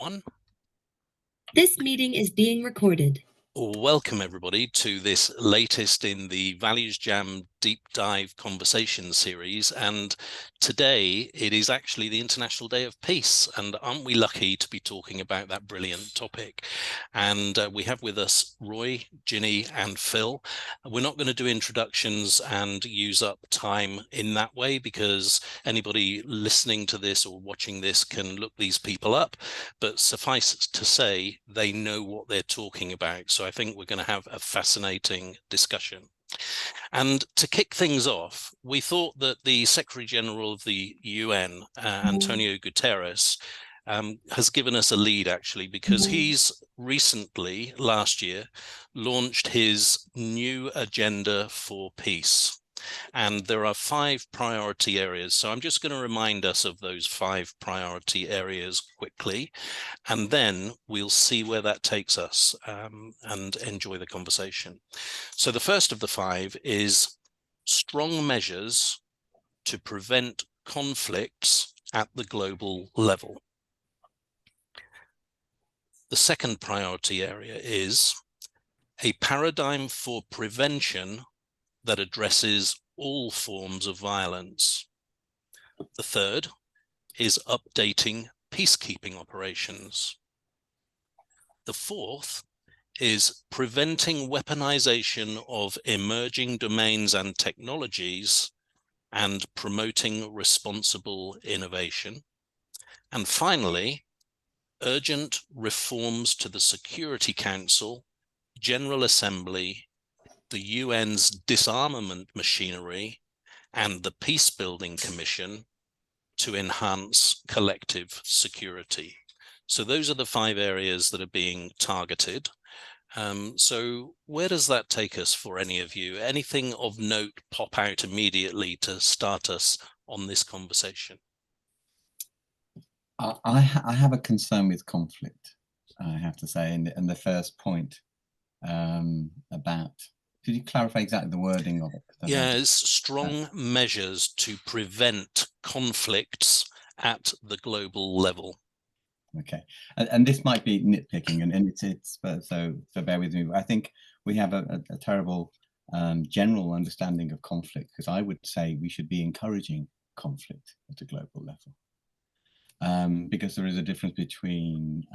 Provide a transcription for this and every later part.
One. This meeting is being recorded. Welcome everybody to this latest in the ValuesJam Deep Dive conversation series, and today it is actually the International Day of Peace, and aren't we lucky to be talking about that brilliant topic? And we have with us Roy, Ginny and Phil. We're not going to do introductions and use up time in that way, because anybody listening to this or watching this can look these people up, but suffice to say they know what they're talking about. So I think we're going to have a fascinating discussion. And to kick things off, we thought that the Secretary General of the UN, Antonio Guterres, has given us a lead, actually, because he's recently, last year, launched his new agenda for peace. And there are 5 priority areas. So I'm just going to remind us of those 5 priority areas quickly, and then we'll see where that takes us and enjoy the conversation. So the first of the 5 is strong measures to prevent conflicts at the global level. The second priority area is a paradigm for prevention that addresses all forms of violence. The third is updating peacekeeping operations. The fourth is preventing weaponization of emerging domains and technologies and promoting responsible innovation. And finally, urgent reforms to the Security Council, General Assembly, the UN's disarmament machinery, and the Peacebuilding Commission to enhance collective security. So those are the 5 areas that are being targeted. So where does that take us for any of you? Anything of note pop out immediately to start us on this conversation? I have a concern with conflict, I have to say, and the first point about, could you clarify exactly the wording of it? Yes, strong measures to prevent conflicts at the global level. Okay, and this might be nitpicking, and it's so bear with me. I think we have a terrible general understanding of conflict, because I would say we should be encouraging conflict at a global level, because there is a difference between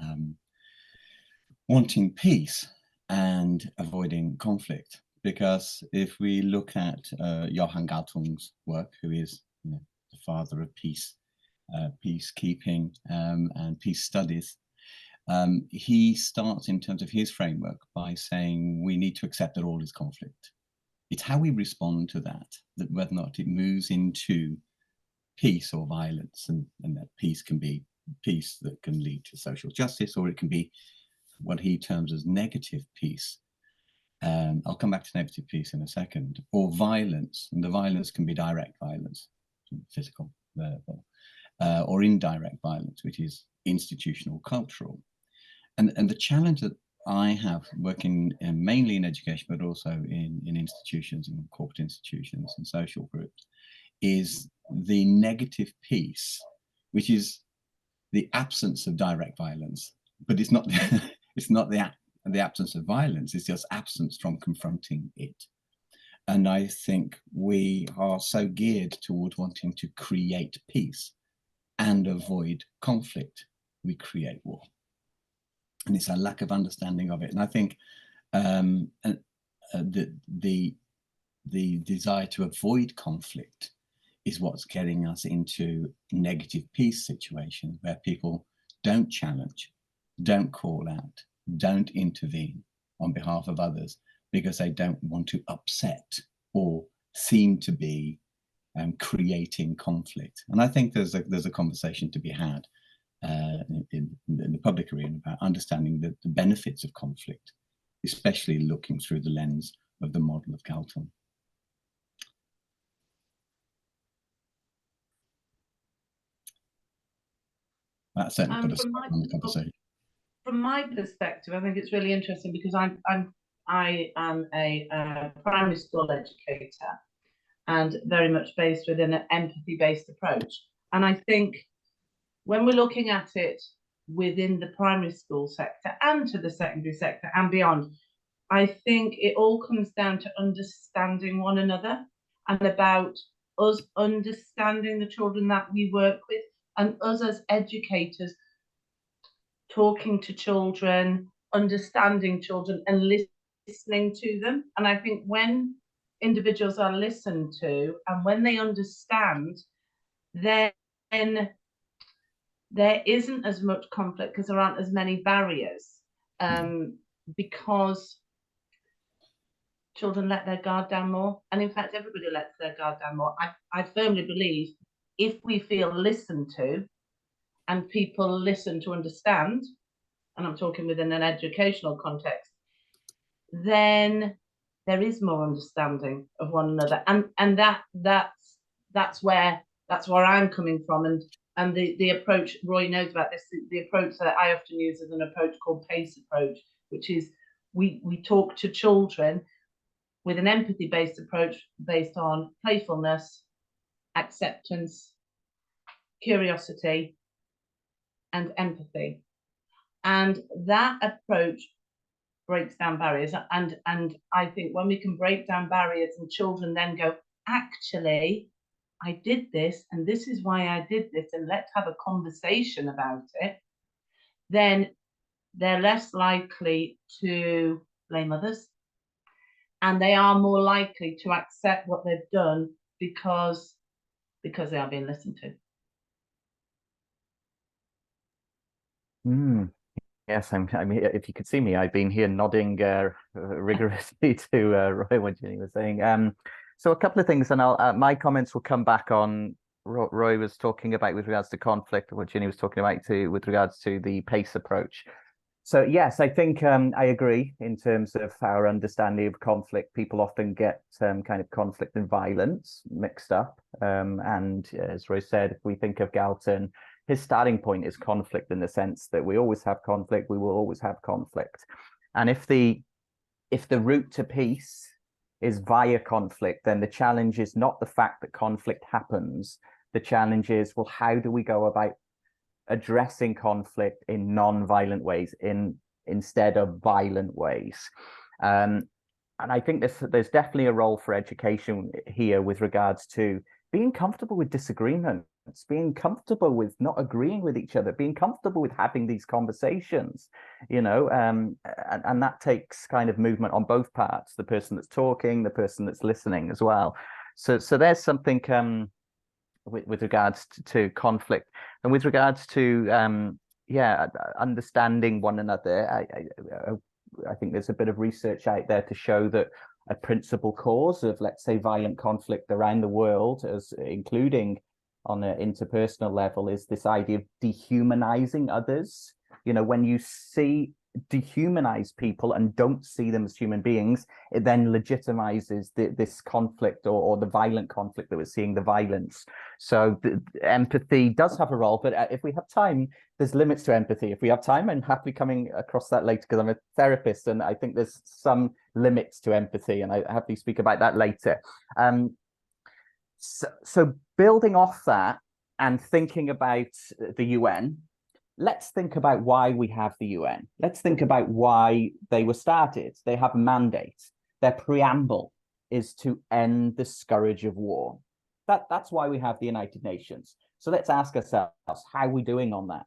wanting peace and avoiding conflict. Because if we look at Johann Galtung's work, who is the father of peacekeeping and peace studies, he starts in terms of his framework by saying we need to accept that all is conflict. It's how we respond to that whether or not it moves into peace or violence, and that peace can be peace that can lead to social justice, or it can be what he terms as negative peace. I'll come back to negative peace in a second, or violence, and the violence can be direct violence, physical, verbal, or indirect violence, which is institutional, cultural. And the challenge that I have working mainly in education, but also in institutions, in corporate institutions and social groups, is the negative peace, which is the absence of direct violence, but it's not it's not the absence of violence, it's just absence from confronting it. And I think we are so geared towards wanting to create peace and avoid conflict, we create war. And it's a lack of understanding of it. And I think the desire to avoid conflict is what's getting us into negative peace situations where people don't challenge, don't call out, don't intervene on behalf of others, because they don't want to upset or seem to be creating conflict. And I think there's a conversation to be had in the public arena about understanding the benefits of conflict, especially looking through the lens of the model of Galtung. That certainly put a stop on the conversation. From my perspective, I think it's really interesting, because I am a primary school educator, and very much based within an empathy-based approach. And I think when we're looking at it within the primary school sector and to the secondary sector and beyond. I think it all comes down to understanding one another and about us understanding the children that we work with, and us as educators talking to children, understanding children and listening to them. And I think when individuals are listened to and when they understand, then there isn't as much conflict because there aren't as many barriers, because children let their guard down more. And in fact, everybody lets their guard down more. I firmly believe if we feel listened to and people listen to understand, and I'm talking within an educational context, then there is more understanding of one another. And that's where I'm coming from. And the approach, Roy knows about this, the approach that I often use is an approach called PACE approach, which is we talk to children with an empathy-based approach based on playfulness, acceptance, curiosity, and empathy. And that approach breaks down barriers. And I think when we can break down barriers and children then go, actually, I did this, and this is why I did this, and let's have a conversation about it, then they're less likely to blame others. And they are more likely to accept what they've done because they are being listened to. Yes, I mean, if you could see me, I've been here nodding rigorously to Roy, what Ginny was saying. So a couple of things, and my comments will come back on Roy was talking about with regards to conflict, what Ginny was talking about too with regards to the PACE approach. So yes, I think I agree in terms of our understanding of conflict. People often get kind of conflict and violence mixed up. And as Roy said, if we think of Galton, his starting point is conflict in the sense that we always have conflict, we will always have conflict. And if the route to peace is via conflict, then the challenge is not the fact that conflict happens. The challenge is, well, how do we go about addressing conflict in non-violent ways, instead of violent ways? And I think there's definitely a role for education here with regards to being comfortable with disagreements, being comfortable with not agreeing with each other, being comfortable with having these conversations, and that takes kind of movement on both parts, the person that's talking, the person that's listening as well. So there's something with regards to conflict, and with regards to understanding one another. I think there's a bit of research out there to show that a principal cause of, let's say, violent conflict around the world, as including on an interpersonal level, is this idea of dehumanizing others. When you dehumanize people and don't see them as human beings, it then legitimizes this conflict or the violent conflict that we're seeing, the violence. So empathy does have a role, but if we have time, there's limits to empathy. If we have time, I'm happily coming across that later because I'm a therapist and I think there's some limits to empathy, and I happily speak about that later. So building off that and thinking about the UN, let's think about why we have the UN. Let's think about why they were started. They have a mandate. Their preamble is to end the scourge of war. That's why we have the United Nations. So let's ask ourselves, how are we doing on that?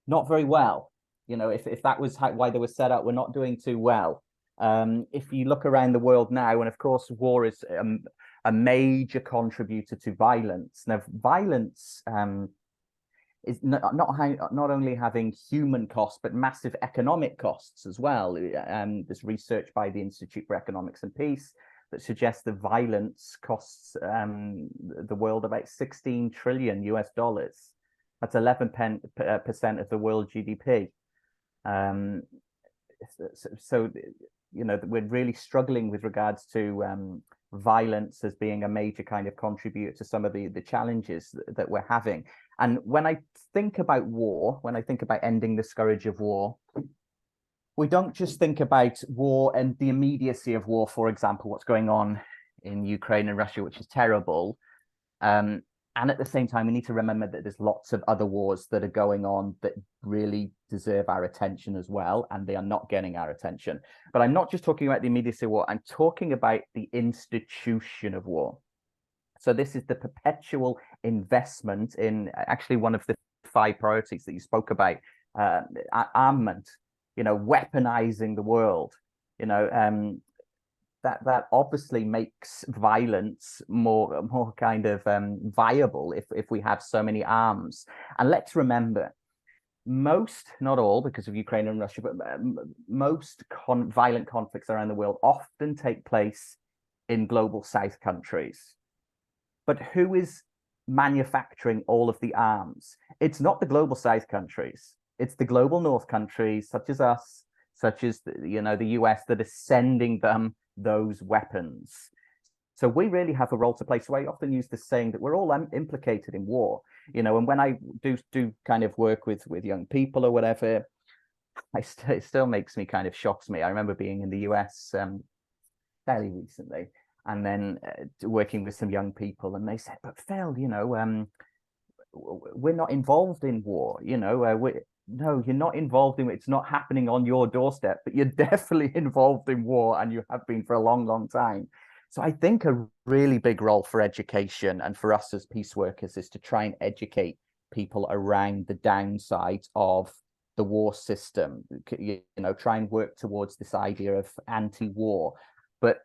Not very well. If that was why they were set up, we're not doing too well. If you look around the world now, and of course, war is a major contributor to violence. Now, violence is not only having human costs, but massive economic costs as well. There's research by the Institute for Economics and Peace that suggests that violence costs the world about $16 trillion US. That's 11% of the world GDP. So we're really struggling with regards to violence as being a major kind of contributor to some of the challenges that we're having. And when I think about war, when I think about ending the scourge of war, we don't just think about war and the immediacy of war, for example, what's going on in Ukraine and Russia, which is terrible. And at the same time, we need to remember that there's lots of other wars that are going on that really deserve our attention as well, and they are not getting our attention. But I'm not just talking about the immediacy of war, I'm talking about the institution of war. So this is the perpetual investment in actually one of the 5 priorities that you spoke about, armament, weaponizing the world, that obviously makes violence more kind of viable if we have so many arms. And let's remember, most, not all because of Ukraine and Russia, but most violent conflicts around the world often take place in global south countries. But who is manufacturing all of the arms? It's not the global south countries. It's the global north countries, such as us, such as the US, that are sending them those weapons. So we really have a role to play. So I often use the saying that we're all implicated in war, and when I do kind of work with young people or whatever, it still makes me kind of shocks me. I remember being in the US fairly recently, and then working with some young people, and they said, "But Phil, we're not involved in war. No, you're not involved in it. It's not happening on your doorstep, but you're definitely involved in war, and you have been for a long, long time." So I think a really big role for education and for us as peace workers is to try and educate people around the downsides of the war system. Try and work towards this idea of anti-war, but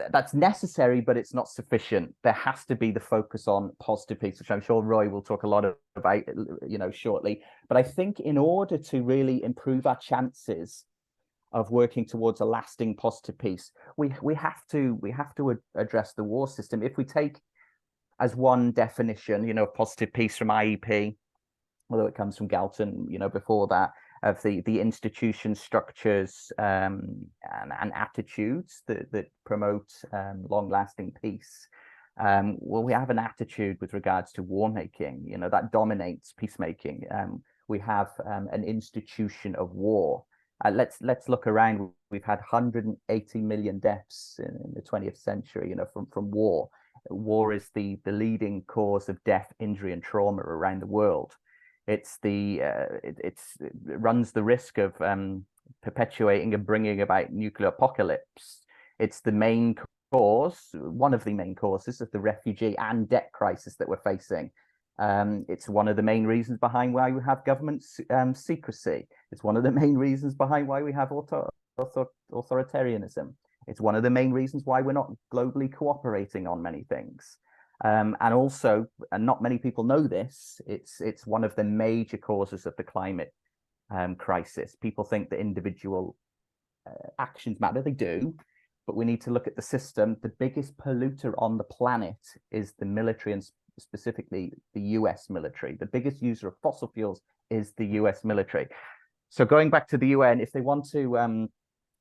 that's necessary, but it's not sufficient. There has to be the focus on positive peace, which I'm sure Roy will talk a lot about, shortly. But I think in order to really improve our chances of working towards a lasting positive peace, we have to address the war system. If we take as one definition, positive peace from IEP, although it comes from Galton, before that, of the institution structures and attitudes that promote long-lasting peace. Well, we have an attitude with regards to war making, that dominates peacemaking. We have an institution of war. Let's look around. We've had 180 million deaths in the 20th century, from war. War is the leading cause of death, injury, and trauma around the world. It runs the risk of perpetuating and bringing about nuclear apocalypse. It's the main cause, one of the main causes of the refugee and debt crisis that we're facing. It's one of the main reasons behind why we have government secrecy. It's one of the main reasons behind why we have authoritarianism. It's one of the main reasons why we're not globally cooperating on many things. And also, and not many people know this, it's one of the major causes of the climate crisis. People think that individual actions matter. They do, but we need to look at the system. The biggest polluter on the planet is the military, and specifically the US military. The biggest user of fossil fuels is the US military. So going back to the UN, if they want to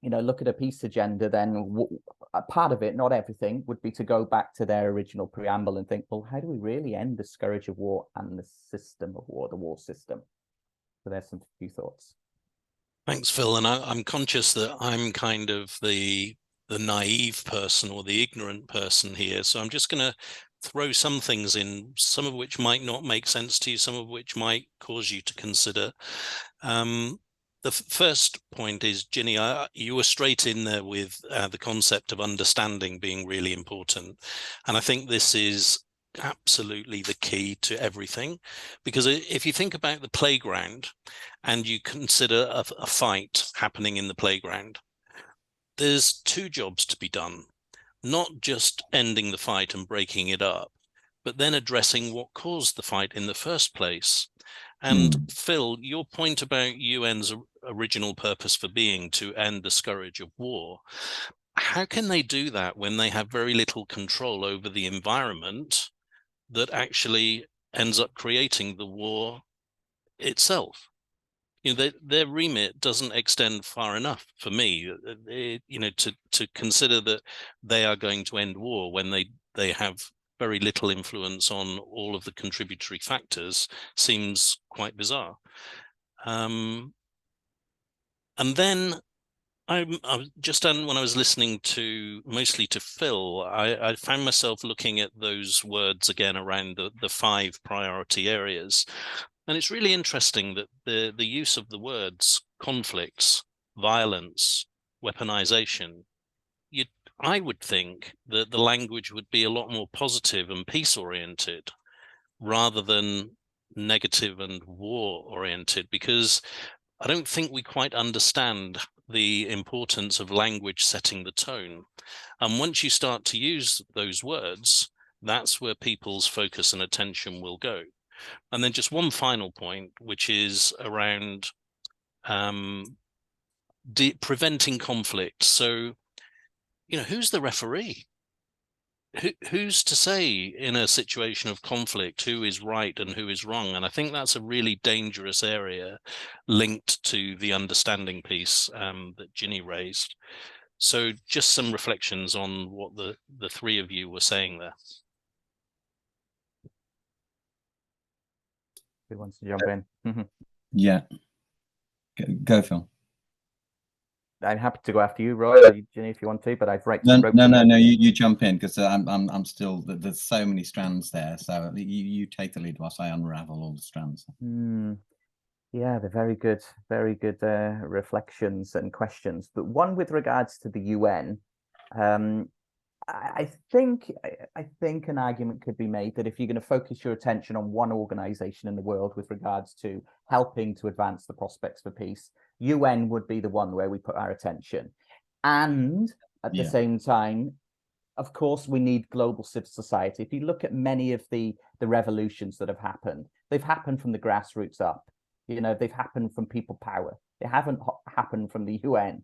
look at a peace agenda, then a part of it, not everything, would be to go back to their original preamble and think, well, how do we really end the scourge of war and the system of war, the war system? So there's some few thoughts. Thanks, Phil. And I'm conscious that I'm kind of the naive person or the ignorant person here. So I'm just going to throw some things in, some of which might not make sense to you, some of which might cause you to consider. The first point is, Ginny, you were straight in there with the concept of understanding being really important. And I think this is absolutely the key to everything, because if you think about the playground and you consider a fight happening in the playground, there's 2 jobs to be done, not just ending the fight and breaking it up, but then addressing what caused the fight in the first place. And Phil, your point about UN's original purpose for being to end the scourge of war, how can they do that when they have very little control over the environment that actually ends up creating the war itself? Their remit doesn't extend far enough for me, to consider that they are going to end war when they have very little influence on all of the contributory factors seems quite bizarre. And then I'm just done when I was listening to mostly to Phil, I found myself looking at those words again around the 5 priority areas. And it's really interesting that the use of the words conflicts, violence, weaponization, I would think that the language would be a lot more positive and peace oriented rather than negative and war oriented, because I don't think we quite understand the importance of language setting the tone. And once you start to use those words, that's where people's focus and attention will go. And then just one final point, which is around preventing conflict. So, who's the referee? Who's to say in a situation of conflict who is right and who is wrong? And I think that's a really dangerous area linked to the understanding piece that Ginny raised. So just some reflections on what the 3 of you were saying there. Who wants to jump in? Yeah, go Phil. I'm happy to go after you, Roy, or Ginny, if you want to, but I've No, you jump in, because I'm still, there's so many strands there, so you take the lead whilst I unravel all the strands. Yeah, they're very good reflections and questions. But one with regards to the UN, I think an argument could be made that if you're going to focus your attention on one organization in the world with regards to helping to advance the prospects for peace, UN would be the one where we put our attention. And at the same time, of course, we need global civil society. If you look at many of the revolutions that have happened, they've happened from the grassroots up. They've happened from people power. They haven't happened from the UN.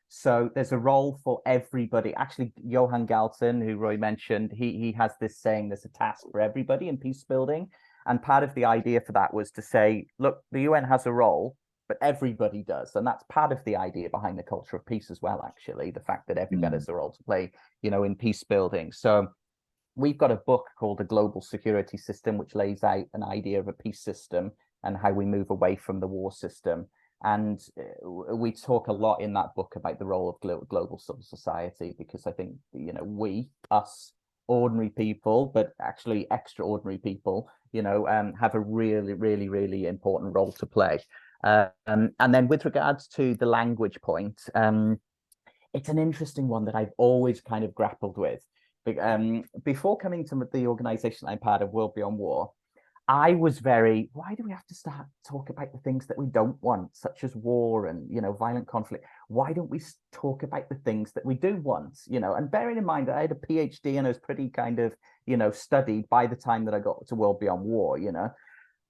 So there's a role for everybody. Actually, Johan Galton, who Roy mentioned, he has this saying, there's a task for everybody in peace building. And part of the idea for that was to say, look, the UN has a role, but everybody does. And that's part of the idea behind the culture of peace as well, actually, the fact that everybody has a role to play, in peace building. So we've got a book called The Global Security System, which lays out an idea of a peace system and how we move away from the war system. And we talk a lot in that book about the role of global civil society, because I think, us ordinary people, but actually extraordinary people, have a really, really, really important role to play. And then with regards to the language point, it's an interesting one that I've always kind of grappled with. Before coming to the organization I'm part of, World Beyond War, I was why do we have to start talking about the things that we don't want, such as war and, violent conflict? Why don't we talk about the things that we do want, and bearing in mind that I had a PhD and I was pretty kind of, studied by the time that I got to World Beyond War,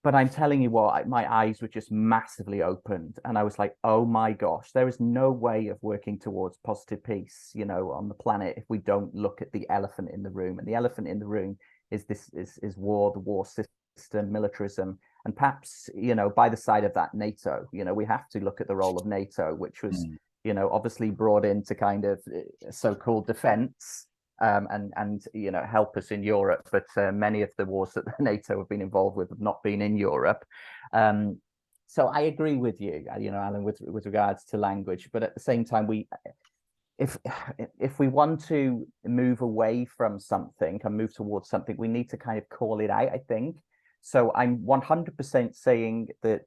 but I'm telling you what, my eyes were just massively opened. And I was like, oh my gosh, there is no way of working towards positive peace, on the planet if we don't look at the elephant in the room. And the elephant in the room is war, the war system, militarism, and perhaps, by the side of that, NATO. We have to look at the role of NATO, which was, obviously brought in to kind of so-called defense. And help us in Europe, but many of the wars that NATO have been involved with have not been in Europe. So I agree with you, Alan, with regards to language, but at the same time, if we want to move away from something and move towards something, we need to kind of call it out, I think. So I'm 100% saying that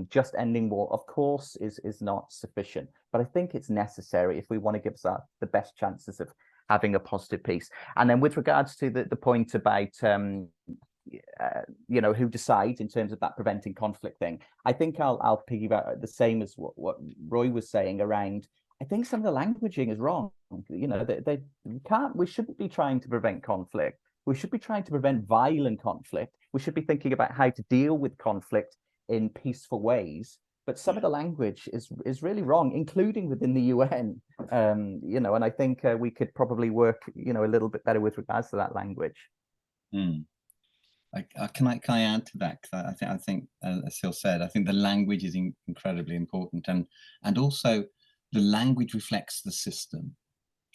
just ending war, of course, is not sufficient, but I think it's necessary if we want to give us the best chances of having a positive peace. And then with regards to the point about who decides in terms of that preventing conflict thing, I think I'll piggyback the same as what Roy was saying around. I think some of the languaging is wrong. We shouldn't be trying to prevent conflict. We should be trying to prevent violent conflict. We should be thinking about how to deal with conflict in peaceful ways. But some of the language is really wrong, including within the UN. And I think we could probably work, a little bit better with regards to that language. Can I add to that? Because I think, as Phil said, I think the language is incredibly important, and also the language reflects the system.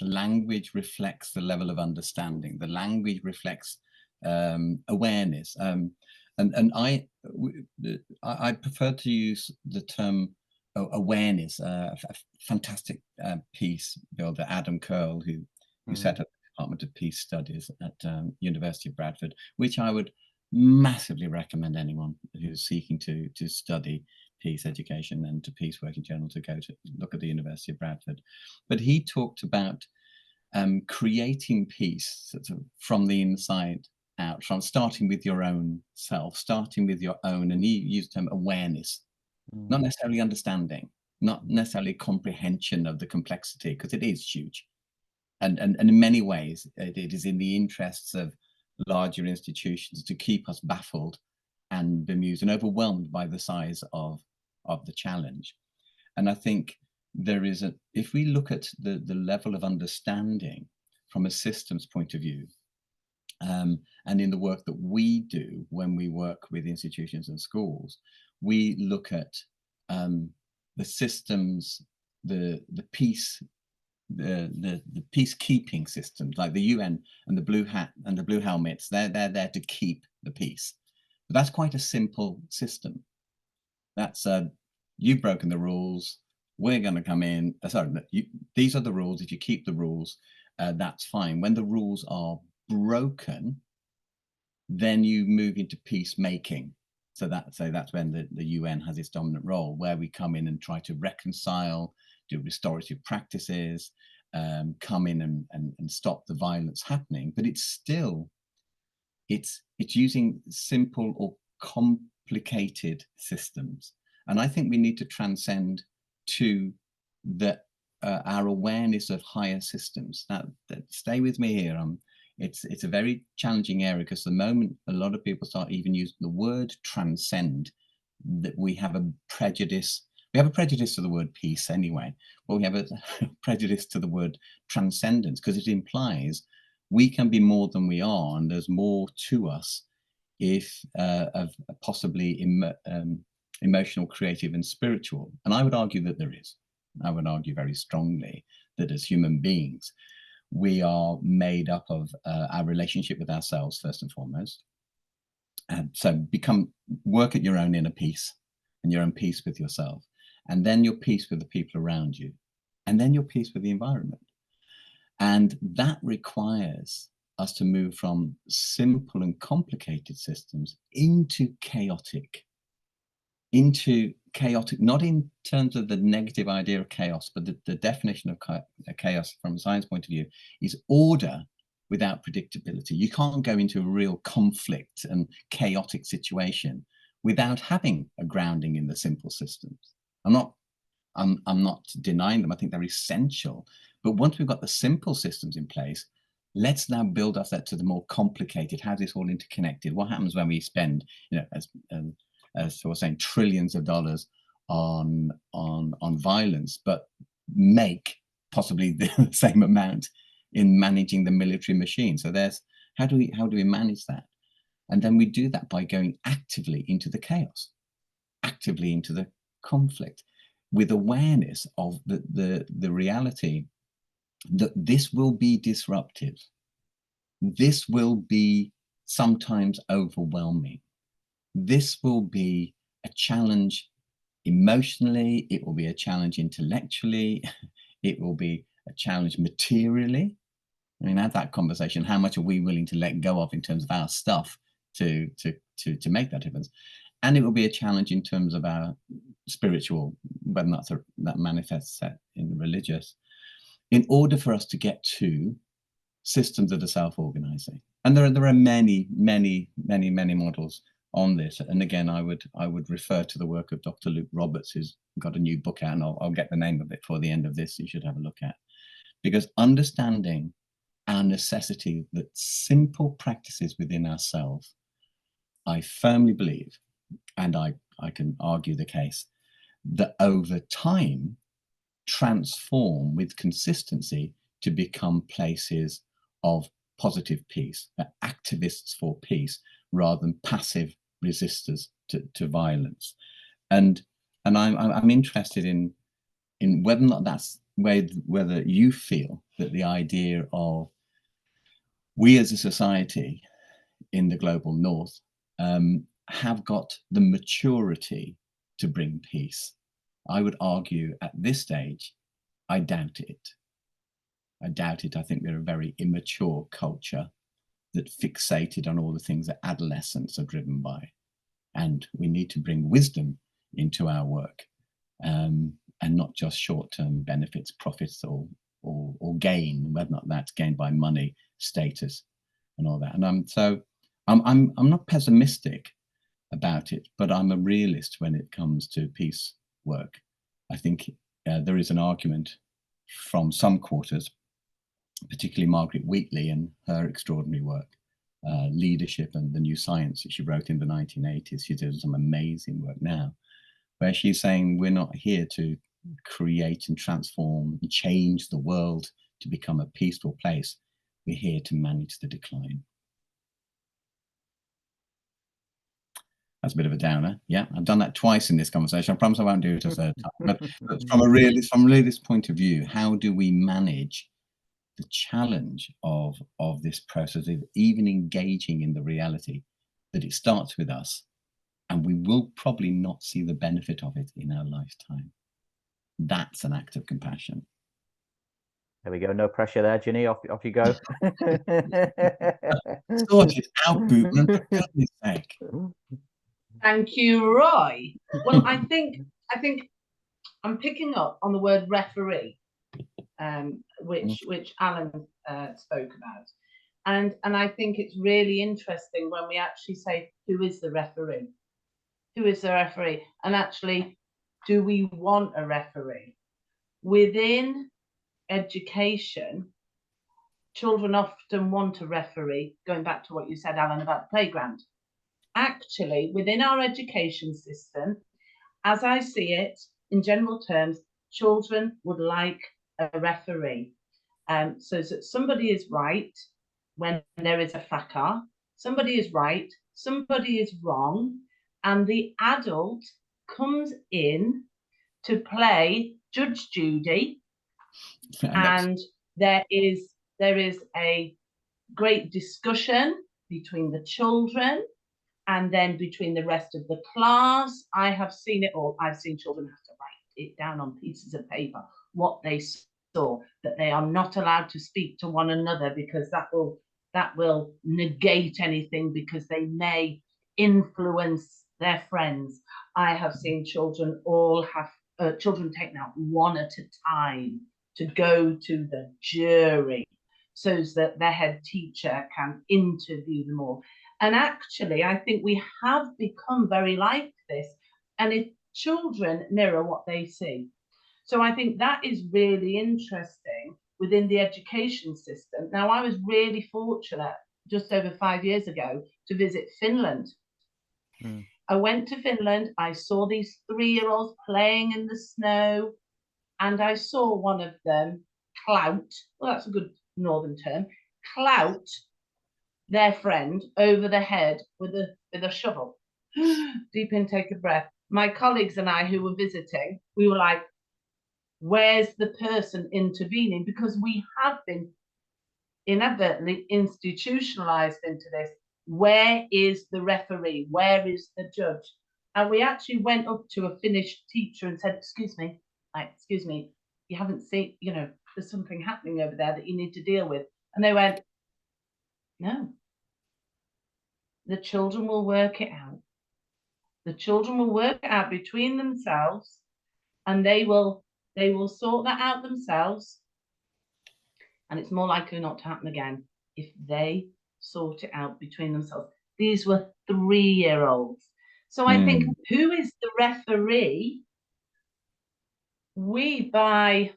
The language reflects the level of understanding. The language reflects awareness. And I prefer to use the term awareness. A fantastic peace builder, Adam Curl, who set up the Department of Peace Studies at University of Bradford, which I would massively recommend anyone who's seeking to study peace education and to peace work in general to go to look at the University of Bradford. But he talked about creating peace sort of from the inside out, from starting with your own self, starting with your own, and he used the term awareness, not necessarily understanding, not necessarily comprehension of the complexity, because it is huge. And in many ways, it is in the interests of larger institutions to keep us baffled and bemused and overwhelmed by the size of the challenge. And I think there is if we look at the level of understanding from a systems point of view, and in the work that we do when we work with institutions and schools, we look at the systems, the peace, the peacekeeping systems, like the UN and the blue hat and the blue helmets. They're there to keep the peace. But that's quite a simple system. That's you've broken the rules. We're going to come in. Sorry, these are the rules. If you keep the rules, that's fine. When the rules are broken, then you move into peacemaking. So that's when the UN has its dominant role, where we come in and try to reconcile, do restorative practices, come in and stop the violence happening. But it's still, it's using simple or complicated systems. And I think we need to transcend to our awareness of higher systems. Now, stay with me here. It's a very challenging area, because the moment a lot of people start even using the word transcend, that we have a prejudice. We have a prejudice to the word peace anyway, but we have a prejudice to the word transcendence, because it implies we can be more than we are, and there's more to us if of possibly emotional, creative, and spiritual. And I would argue that there is. I would argue very strongly that as human beings, we are made up of our relationship with ourselves first and foremost. And so work at your own inner peace and your own peace with yourself, and then your peace with the people around you, and then your peace with the environment. And that requires us to move from simple and complicated systems into chaotic, not in terms of the negative idea of chaos, but the definition of chaos from a science point of view is order without predictability. You can't go into a real conflict and chaotic situation without having a grounding in the simple systems. I'm not denying them. I think they're essential. But once we've got the simple systems in place, let's now build up that to the more complicated. How's this all interconnected? What happens when we spend, as we're saying, trillions of dollars on violence, but make possibly the same amount in managing the military machine? So there's how do we manage that? And then we do that by going actively into the chaos, actively into the conflict, with awareness of the reality that this will be disruptive. This will be sometimes overwhelming. This will be a challenge emotionally. It will be a challenge intellectually. It will be a challenge materially. I mean, have that conversation. How much are we willing to let go of in terms of our stuff to make that difference? And it will be a challenge in terms of our spiritual, whether that manifests in religious, in order for us to get to systems that are self-organizing. And there are many models on this. And again, I would refer to the work of Dr. Luke Roberts, who's got a new book out, and I'll get the name of it for the end of this. You should have a look at, because understanding our necessity that simple practices within ourselves, I firmly believe, and I can argue the case, that over time transform with consistency to become places of positive peace, activists for peace, rather than passive resistors to violence. And I'm interested in whether or not that's whether you feel that the idea of we as a society in the global north have got the maturity to bring peace, I would argue at this stage, I doubt it. I doubt it. I think we're a very immature culture that fixated on all the things that adolescents are driven by. And we need to bring wisdom into our work, and not just short-term benefits, profits, or gain, whether or not that's gained by money, status, and all that. And so I'm not pessimistic about it, but I'm a realist when it comes to peace work. I think there is an argument from some quarters, particularly Margaret Wheatley and her extraordinary work, Leadership and the New Science, that she wrote in the 1980s. She's doing some amazing work now, where she's saying we're not here to create and transform and change the world to become a peaceful place. We're here to manage the decline. That's a bit of a downer. Yeah, I've done that twice in this conversation. I promise I won't do it a third time. But from a realist point of view, how do we manage the challenge of this process of even engaging in the reality that it starts with us, and we will probably not see the benefit of it in our lifetime? That's an act of compassion. There we go. No pressure there, Ginny. Off you go. Sort it out, Bootman, for goodness sake. Thank you, Roy. Well, I think I'm picking up on the word referee, which Alan spoke about, and I think it's really interesting when we actually say, who is the referee? Who is the referee? And actually, do we want a referee? Within education, children often want a referee, going back to what you said, Alan, about the playground. Actually, within our education system, as I see it, in general terms, children would like a referee. So that somebody is right when there is a fracas, somebody is right, somebody is wrong, and the adult comes in to play Judge Judy, and there is a great discussion between the children and then between the rest of the class. I have seen it all. I've seen children have to write it down on pieces of paper, what they saw, that they are not allowed to speak to one another because that will negate anything, because they may influence their friends. I have seen children children taken out one at a time to go to the jury so that their head teacher can interview them all. And actually, I think we have become very like this, and children mirror what they see. So I think that is really interesting within the education system. Now, I was really fortunate just over 5 years ago to visit Finland. I went to Finland, I saw these 3-year-olds playing in the snow, and I saw one of them clout, well, that's a good northern term, clout their friend over the head with a shovel. Deep intake of breath. My colleagues and I who were visiting, we were like, where's the person intervening? Because we have been inadvertently institutionalized into this. Where is the referee? Where is the judge? And we actually went up to a Finnish teacher and said, excuse me, you haven't seen, there's something happening over there that you need to deal with. And they went, no, the children will work it out. The children will work it out between themselves, and they will sort that out themselves. And it's more likely not to happen again if they sort it out between themselves. These were 3-year-olds. So I think, who is the referee? We, by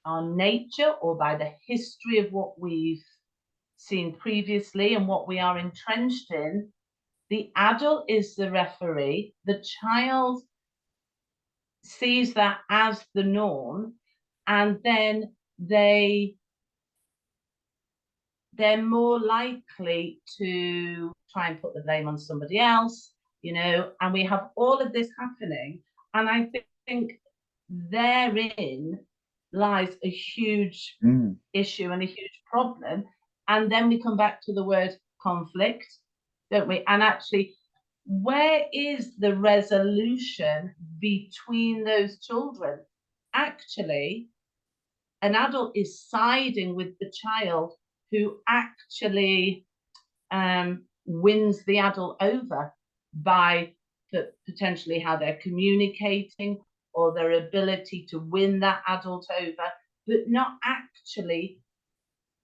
our nature or by the history of what we've seen previously and what we are entrenched in, the adult is the referee. The child sees that as the norm, and then they're more likely to try and put the blame on somebody else, and we have all of this happening. And I think therein lies a huge issue and a huge problem. And then we come back to the word conflict, don't we? And actually, where is the resolution between those children? Actually, an adult is siding with the child who actually wins the adult over by potentially how they're communicating or their ability to win that adult over, but not actually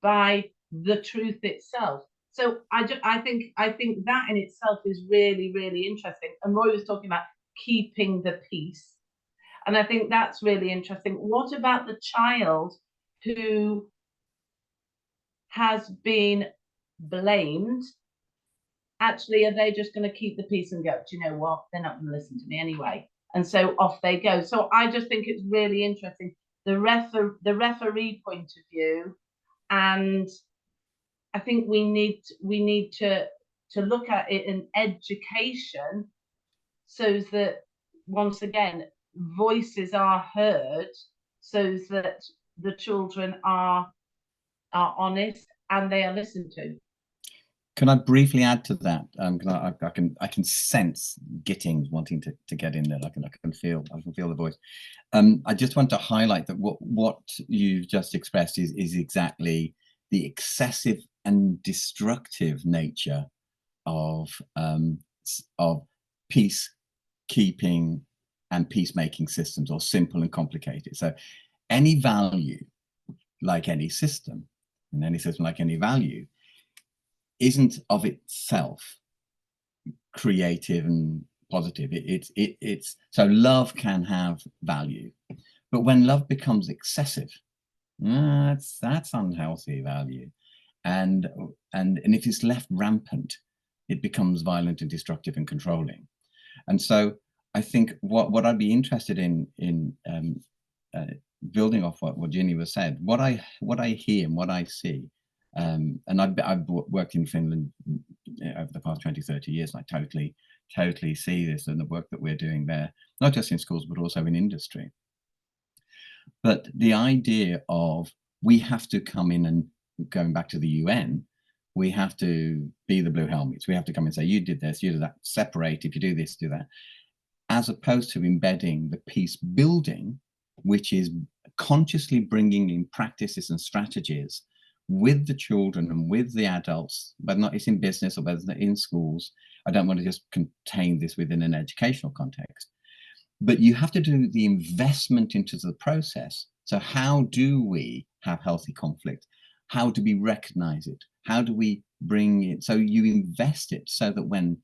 by the truth itself. So I think that in itself is really, really interesting. And Roy was talking about keeping the peace. And I think that's really interesting. What about the child who has been blamed? Actually, are they just going to keep the peace and go, do you know what? They're not going to listen to me anyway. And so off they go. So I just think it's really interesting. The referee point of view, and I think we need to look at it in education so that, once again, voices are heard, so that the children are honest and they are listened to. Can I briefly add to that? I can sense Gittings wanting to get in there. I can feel the voice. I just want to highlight that what you've just expressed is exactly the excessive and destructive nature of peacekeeping and peacemaking systems, or simple and complicated. So any value, like any system, and any system like any value, isn't of itself creative and positive. It's so love can have value, but when love becomes excessive, that's unhealthy value, and if it's left rampant, it becomes violent and destructive and controlling. And so I think what I'd be interested in building off what Ginny was said, what I hear and what I see. And I've worked in Finland over the past 20-30 years, and I totally see this and the work that we're doing there, not just in schools, but also in industry. But the idea of we have to come in, and going back to the UN, we have to be the blue helmets. We have to come and say, you did this, you did that, separate, if you do this, do that. As opposed to embedding the peace building, which is consciously bringing in practices and strategies with the children and with the adults, whether or not it's in business or whether it's in schools. I don't want to just contain this within an educational context, but you have to do the investment into the process. So how do we have healthy conflict? How do we recognize it? How do we bring it? So you invest it so that when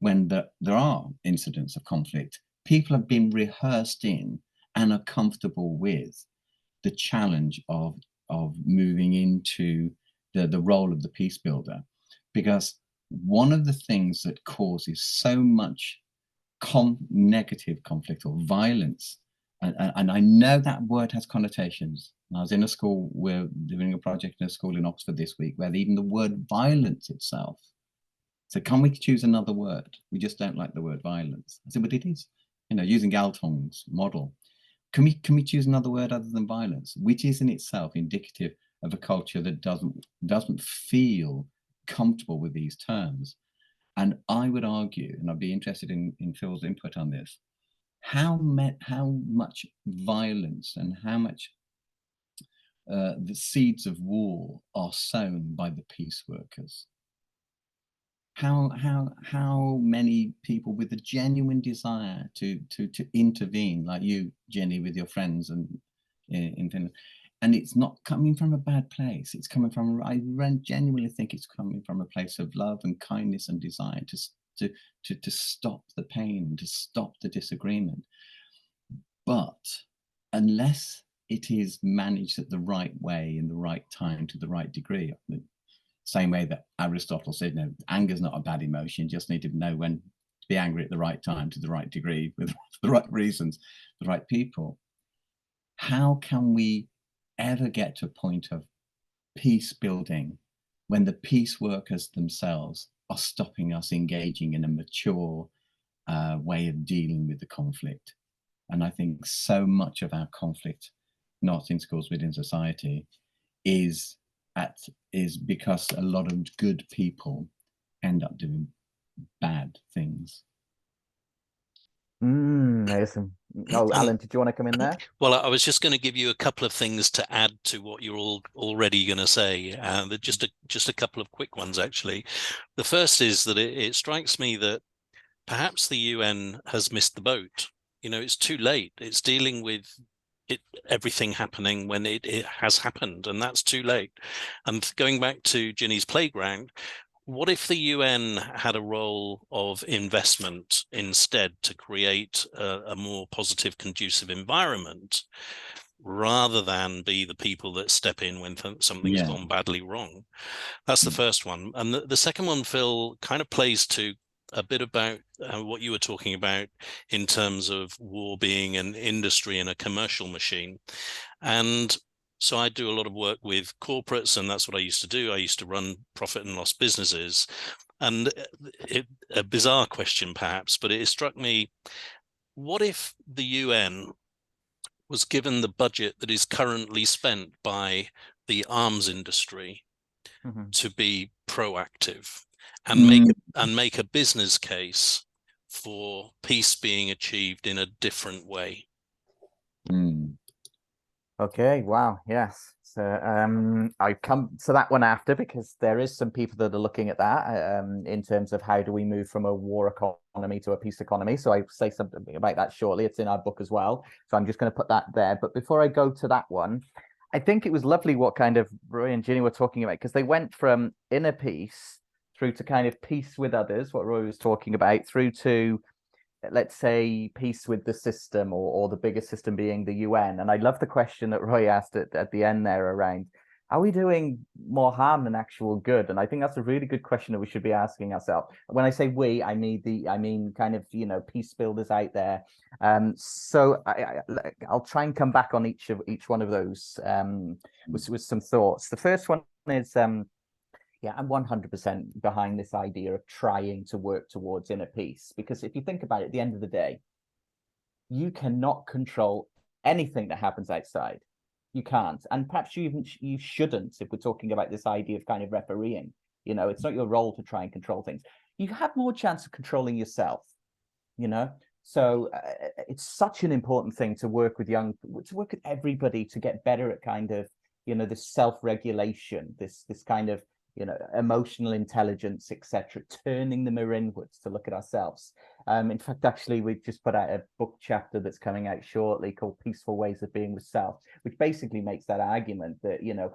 there are incidents of conflict, people have been rehearsed in and are comfortable with the challenge of moving into the role of the peace builder. Because one of the things that causes so much negative conflict or violence, and I know that word has connotations. I was in a school, we're doing a project in a school in Oxford this week, where even the word violence itself, so can we choose another word? We just don't like the word violence. I said, but it is, using Galton's model. Can we choose another word other than violence, which is in itself indicative of a culture that doesn't feel comfortable with these terms? And I would argue, and I'd be interested in Phil's input on this, how much violence and how much the seeds of war are sown by the peace workers. How many people with a genuine desire to intervene, like you, Jenny, with your friends and in Finland, and it's not coming from a bad place. It's coming from, I genuinely think it's coming from a place of love and kindness and desire to stop the pain, to stop the disagreement. But unless it is managed at the right way, in the right time, to the right degree, the same way that Aristotle said, no, anger is not a bad emotion. You just need to know when to be angry at the right time, to the right degree, with the right reasons, the right people. How can we ever get to a point of peace building when the peace workers themselves are stopping us engaging in a mature way of dealing with the conflict? And I think so much of our conflict, not in schools, but in society, is because a lot of good people end up doing bad things. There's some. Oh, Alan, did you want to come in there? Well, I was just going to give you a couple of things to add to what you're all already going to say. Just a couple of quick ones, actually. The first is that it strikes me that perhaps the UN has missed the boat. You know, it's too late. It's dealing with everything happening when it has happened, and that's too late. And going back to Ginny's playground, what if the UN had a role of investment instead to create a more positive, conducive environment, rather than be the people that step in when something's gone badly wrong? That's the first one. And the second one, Phil, kind of plays to a bit about what you were talking about in terms of war being an industry and a commercial machine. And so I do a lot of work with corporates, and that's what I used to do. I used to run profit and loss businesses. And a bizarre question perhaps, but it struck me, what if the UN was given the budget that is currently spent by the arms industry to be proactive and make a business case for peace being achieved in a different way? Okay, wow, yes. So I come to that one after, because there is some people that are looking at that in terms of how do we move from a war economy to a peace economy. So I say something about that shortly. It's in our book as well. So I'm just going to put that there. But before I go to that one, I think it was lovely what kind of Roy and Ginny were talking about, because they went from inner peace through to kind of peace with others, what Roy was talking about, through to, let's say, peace with the system, or the bigger system being the UN. And I love the question that Roy asked at the end there around, are we doing more harm than actual good? And I think that's a really good question that we should be asking ourselves. When I say we, I mean kind of, you know, peace builders out there. So I'll try and come back on each one of those with some thoughts. The first one is yeah, I'm 100% behind this idea of trying to work towards inner peace, because if you think about it, at the end of the day, you cannot control anything that happens outside. You can't, and perhaps you shouldn't, if we're talking about this idea of kind of refereeing. You know, it's not your role to try and control things. You have more chance of controlling yourself, you know. So it's such an important thing to work with everybody to get better at kind of, you know, this self-regulation, this kind of, you know, emotional intelligence, etc., turning the mirror inwards to look at ourselves. In fact, actually, we've just put out a book chapter that's coming out shortly called Peaceful Ways of Being with Self, which basically makes that argument that, you know,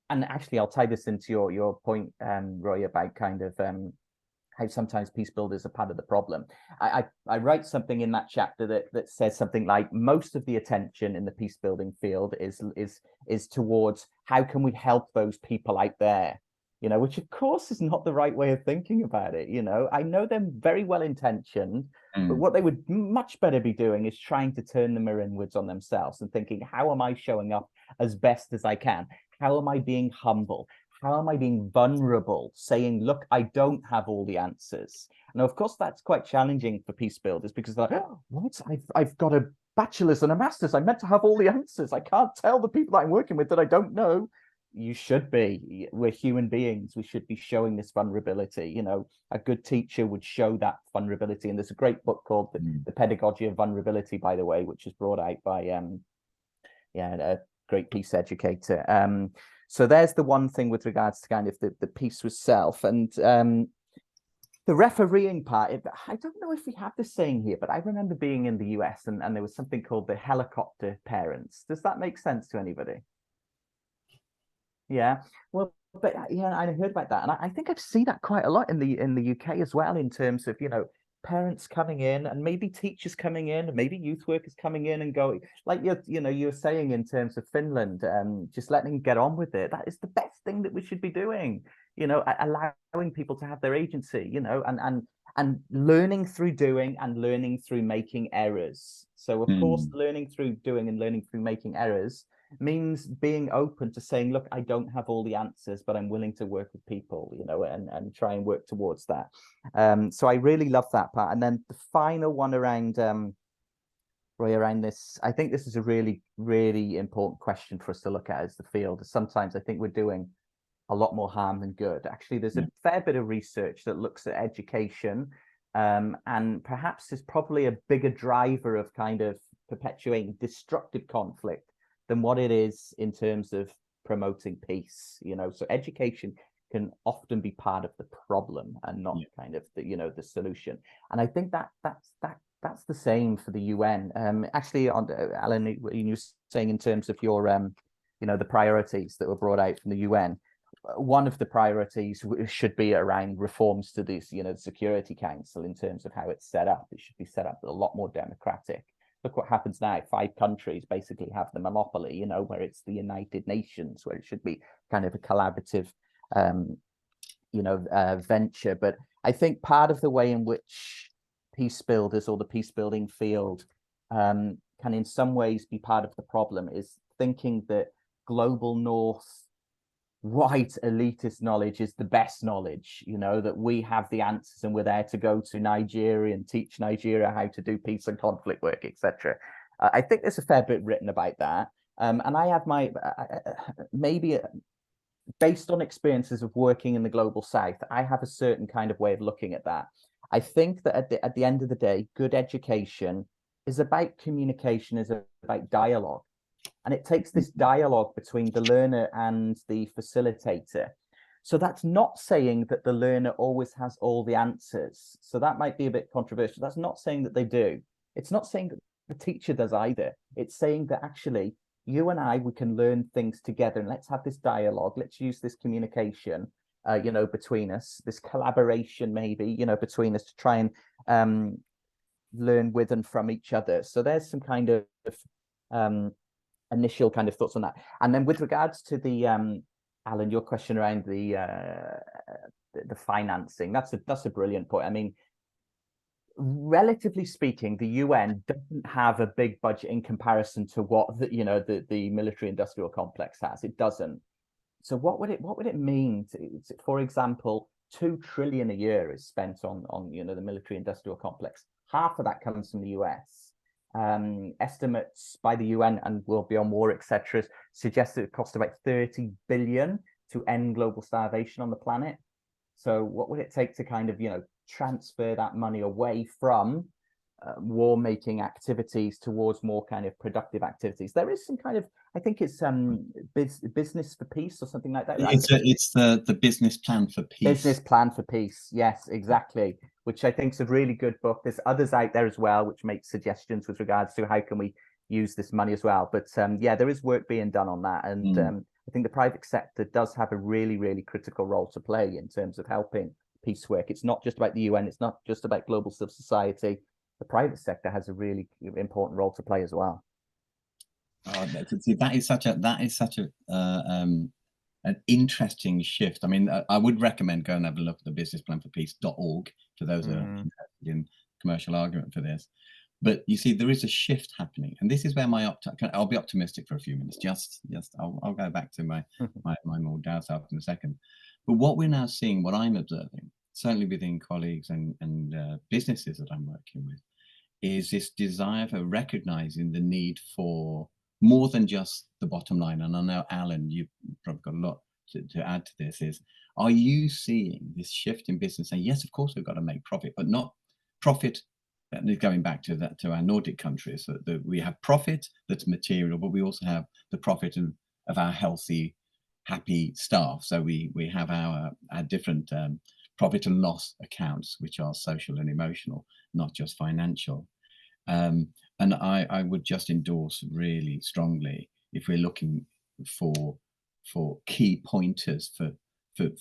and actually I'll tie this into your point, Roy, about kind of how sometimes peace builders are part of the problem. I write something in that chapter that says something like, most of the attention in the peace building field is towards how can we help those people out there, you know, which of course is not the right way of thinking about it. You know, I know them very well intentioned, but what they would much better be doing is trying to turn the mirror inwards on themselves and thinking, how am I showing up as best as I can? How am I being humble? How am I being vulnerable, saying, look, I don't have all the answers? Now, of course, that's quite challenging for peace builders, because they're like, oh, what? I've got a bachelor's and a master's. I'm meant to have all the answers. I can't tell the people that I'm working with that I don't know. You should be. We're human beings. We should be showing this vulnerability. You know, a good teacher would show that vulnerability. And there's a great book called The Pedagogy of Vulnerability, by the way, which is brought out by a great peace educator. So there's the one thing with regards to kind of the peace with self. And the refereeing part, I don't know if we have this saying here, but I remember being in the US and there was something called the helicopter parents. Does that make sense to anybody? Yeah, well, but yeah, I heard about that, and I think I've seen that quite a lot in the UK as well, in terms of, you know, parents coming in and maybe teachers coming in, and maybe youth workers coming in and going, like you're saying in terms of Finland, just letting them get on with it. That is the best thing that we should be doing, you know, allowing people to have their agency, you know, and learning through doing and learning through making errors. So of course, learning through doing and learning through making errors means being open to saying, look, I don't have all the answers, but I'm willing to work with people, you know, and try and work towards that. So I really love that part. And then the final one around Roy, around this, I think this is a really, really important question for us to look at as the field. Sometimes I think we're doing a lot more harm than good. Actually, there's a fair bit of research that looks at education, and perhaps is probably a bigger driver of kind of perpetuating destructive conflict than what it is in terms of promoting peace. You know, so education can often be part of the problem and not kind of the, you know, the solution. And I think that's the same for the UN. Actually, on Alan, you were saying in terms of your you know, the priorities that were brought out from the UN, one of the priorities should be around reforms to this, you know, the Security Council in terms of how it's set up. It should be set up a lot more democratic. Look what happens now. 5 countries basically have the monopoly, you know, where it's the United Nations, where it should be kind of a collaborative, you know, venture. But I think part of the way in which peace builders or the peace building field can in some ways be part of the problem is thinking that global north white elitist knowledge is the best knowledge, you know, that we have the answers and we're there to go to Nigeria and teach Nigeria how to do peace and conflict work, etc. I think there's a fair bit written about that, and I have my maybe based on experiences of working in the global south, I have a certain kind of way of looking at that. I think that at the end of the day, good education is about communication, is about dialogue. And it takes this dialogue between the learner and the facilitator. So that's not saying that the learner always has all the answers. So that might be a bit controversial. That's not saying that they do. It's not saying that the teacher does either. It's saying that actually you and I, we can learn things together, and let's have this dialogue. Let's use this communication, you know, between us, this collaboration maybe, you know, between us to try and learn with and from each other. So there's some kind of initial kind of thoughts on that. And then with regards to the Alan, your question around the financing, that's a brilliant point. I mean, relatively speaking, the UN doesn't have a big budget in comparison to what the military industrial complex has. It doesn't. So what would it mean to, for example, 2 trillion a year is spent on you know, the military industrial complex. Half of that comes from the US. Estimates by the UN, and World Beyond War, etc., suggest that it costs about 30 billion to end global starvation on the planet. So what would it take to kind of, you know, transfer that money away from war-making activities towards more kind of productive activities? There is some kind of, I think it's business for peace or something like that. It's the business plan for peace. Business plan for peace. Yes, exactly. Which I think is a really good book. There's others out there as well, which make suggestions with regards to how can we use this money as well. But yeah, there is work being done on that. And I think the private sector does have a really, really critical role to play in terms of helping peace work. It's not just about the UN. It's not just about global civil society. The private sector has a really important role to play as well. Oh, that is such a an interesting shift. I mean, I would recommend go and have a look at the businessplanforpeace.org for those that are interested in commercial argument for this. But you see, there is a shift happening, and this is where I'll be optimistic for a few minutes. Just I'll go back to my more doubt self in a second. But what we're now seeing, what I'm observing, certainly within colleagues and businesses that I'm working with, is this desire for recognizing the need for more than just the bottom line. And I know, Alan, you've probably got a lot to add to this. Is, are you seeing this shift in business saying, yes, of course we've got to make profit, but not profit, going back to that, to our Nordic countries, that we have profit that's material, but we also have the profit of our healthy, happy staff. So we have our different profit and loss accounts, which are social and emotional, not just financial. And I would just endorse really strongly, if we're looking for key pointers for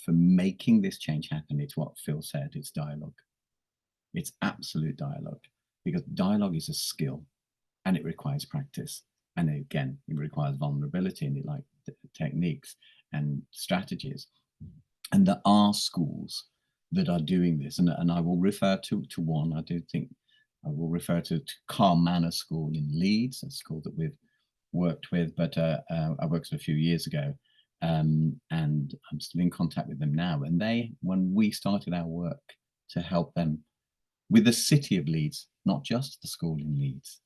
making this change happen, it's what Phil said, it's dialogue. It's absolute dialogue, because dialogue is a skill and it requires practice. And again, it requires vulnerability, and like techniques and strategies. And there are schools that are doing this. And I will refer to one. I do think I will refer to Calm Manor School in Leeds, a school that we've worked with, but I worked with a few years ago. And I'm still in contact with them now. And when we started our work to help them with the city of Leeds, not just the school in Leeds,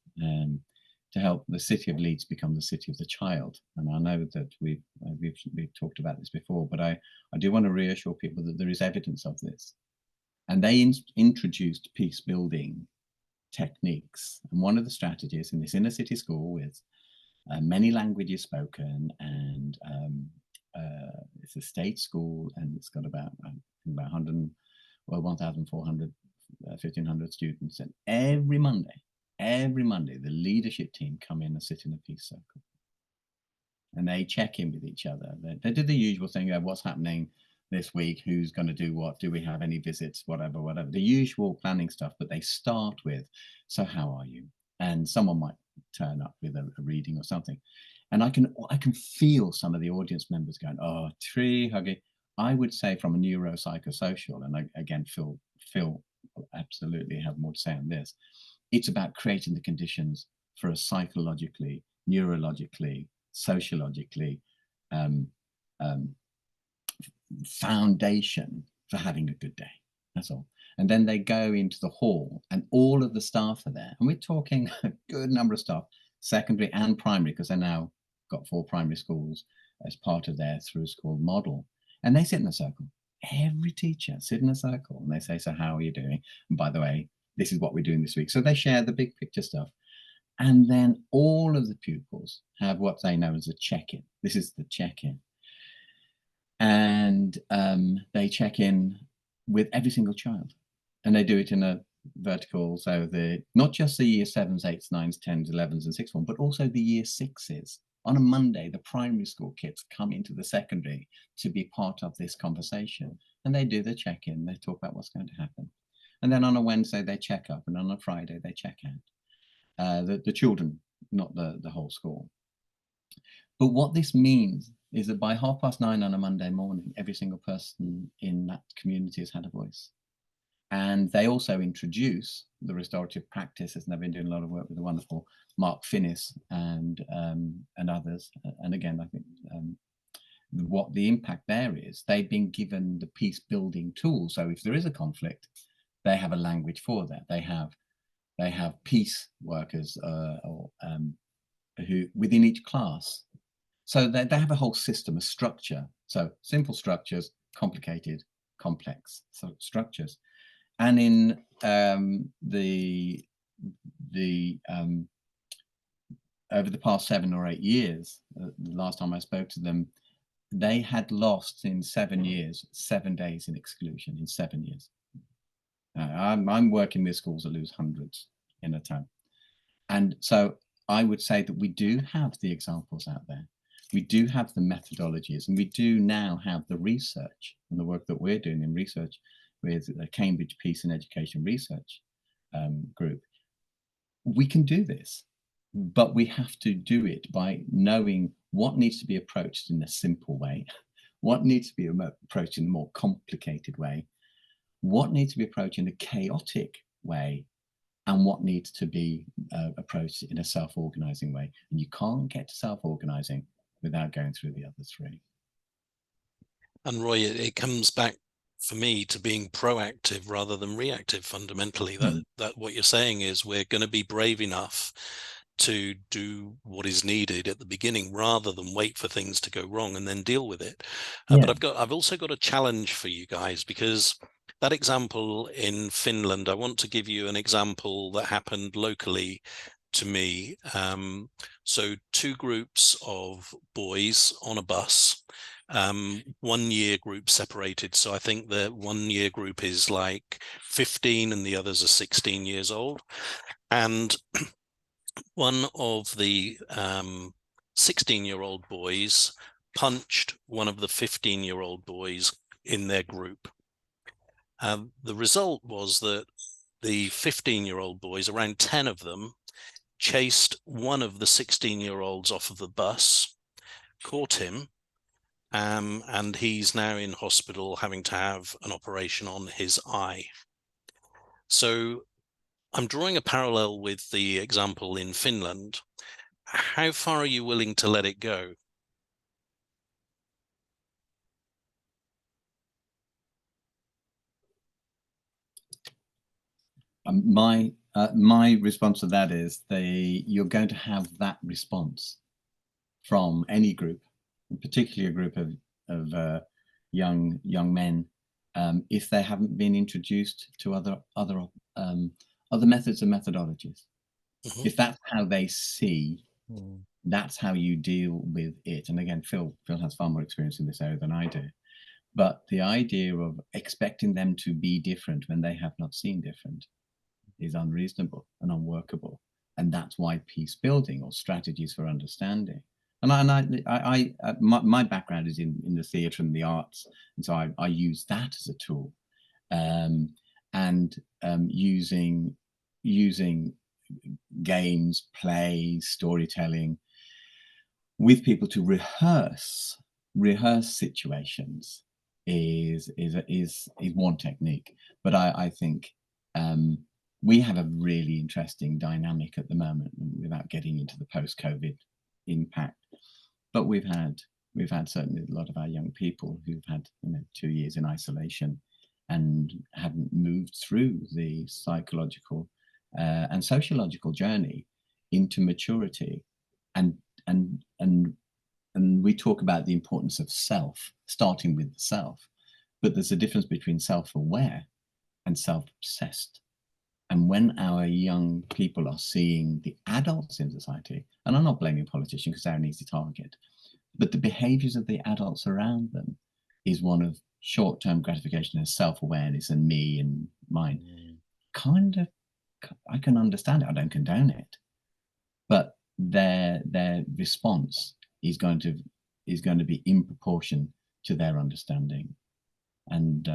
to help the city of Leeds become the city of the child. And I know that we've talked about this before, but I do want to reassure people that there is evidence of this. And they introduced peace building techniques. And one of the strategies in this inner city school with many languages spoken, and it's a state school, and it's got about 1,400, 1,500 students. And every Monday, the leadership team come in and sit in a peace circle. And they check in with each other. They do the usual thing of what's happening this week, who's going to do what, do we have any visits, whatever, the usual planning stuff. But they start with, so how are you? And someone might turn up with a reading or something. And I can feel some of the audience members going, oh, tree huggy. I would say from a neuropsychosocial, and I, again, Phil absolutely have more to say on this. It's about creating the conditions for a psychologically, neurologically, sociologically foundation for having a good day. That's all. And then they go into the hall, and all of the staff are there. And we're talking a good number of staff, secondary and primary, because they now got 4 primary schools as part of their through school model. And they sit in a circle. Every teacher sit in a circle, and they say, so how are you doing? And by the way, this is what we're doing this week. So they share the big picture stuff. And then all of the pupils have what they know as a check-in. This is the check-in. And they check in with every single child. And they do it in a vertical, so not just the year 7s, 8s, 9s, 10s, 11s and 6th form, but also the year 6s. On a Monday, the primary school kids come into the secondary to be part of this conversation. And they do the check-in, they talk about what's going to happen. And then on a Wednesday, they check up, and on a Friday, they check out. The children, not the whole school. But what this means is that by 9:30 on a Monday morning, every single person in that community has had a voice. And they also introduce the restorative practices, and they've been doing a lot of work with the wonderful Mark Finnis and others. And again, I think what the impact there is, they've been given the peace building tools. So if there is a conflict, they have a language for that. They have peace workers who within each class. So they have a whole system, a structure. So simple structures, complicated, complex structures. And in over the past 7 or 8 years, the last time I spoke to them, they had lost in 7 years 7 days in exclusion in 7 years. I'm working with schools that lose hundreds in a term. And so I would say that we do have the examples out there. We do have the methodologies, and we do now have the research and the work that we're doing in research with the Cambridge Peace and Education Research Group. We can do this, but we have to do it by knowing what needs to be approached in a simple way, what needs to be approached in a more complicated way, what needs to be approached in a chaotic way, and what needs to be approached in a self-organizing way. And you can't get to self-organizing without going through the other 3. And Roy, it comes back for me to being proactive rather than reactive. Fundamentally, that what you're saying is we're going to be brave enough to do what is needed at the beginning rather than wait for things to go wrong and then deal with it. But I've also got a challenge for you guys, because that example in Finland, I want to give you an example that happened locally to me. So 2 groups of boys on a bus, 1 year group separated. So I think the 1 year group is like 15 and the others are 16 years old. And one of the 16-year-old boys punched one of the 15-year-old boys in their group. The result was that the 15-year-old boys, around 10 of them, chased one of the 16-year-olds off of the bus, caught him, and he's now in hospital having to have an operation on his eye. So I'm drawing a parallel with the example in Finland. How far are you willing to let it go? My My response to that is you're going to have that response from any group, particularly a group of young men, if they haven't been introduced to other methods and methodologies. Mm-hmm. If that's how they see, that's how you deal with it. And again, Phil has far more experience in this area than I do. But the idea of expecting them to be different when they have not seen different is unreasonable and unworkable. And that's why peace building or strategies for understanding. And my background is in the theatre and the arts, and so I use that as a tool, and using games, plays, storytelling with people to rehearse situations is one technique. But I think we have a really interesting dynamic at the moment, without getting into the post-COVID impact. But we've had certainly a lot of our young people who've had 2 years in isolation and haven't moved through the psychological and sociological journey into maturity, and we talk about the importance of self, starting with the self, but there's a difference between self-aware and self-obsessed. And when our young people are seeing the adults in society, and I'm not blaming politicians because they're an easy target, but the behaviors of the adults around them is one of short-term gratification and self-awareness and me and mine. Kind of, I can understand it. I don't condone it, but their response is going to be in proportion to their understanding. And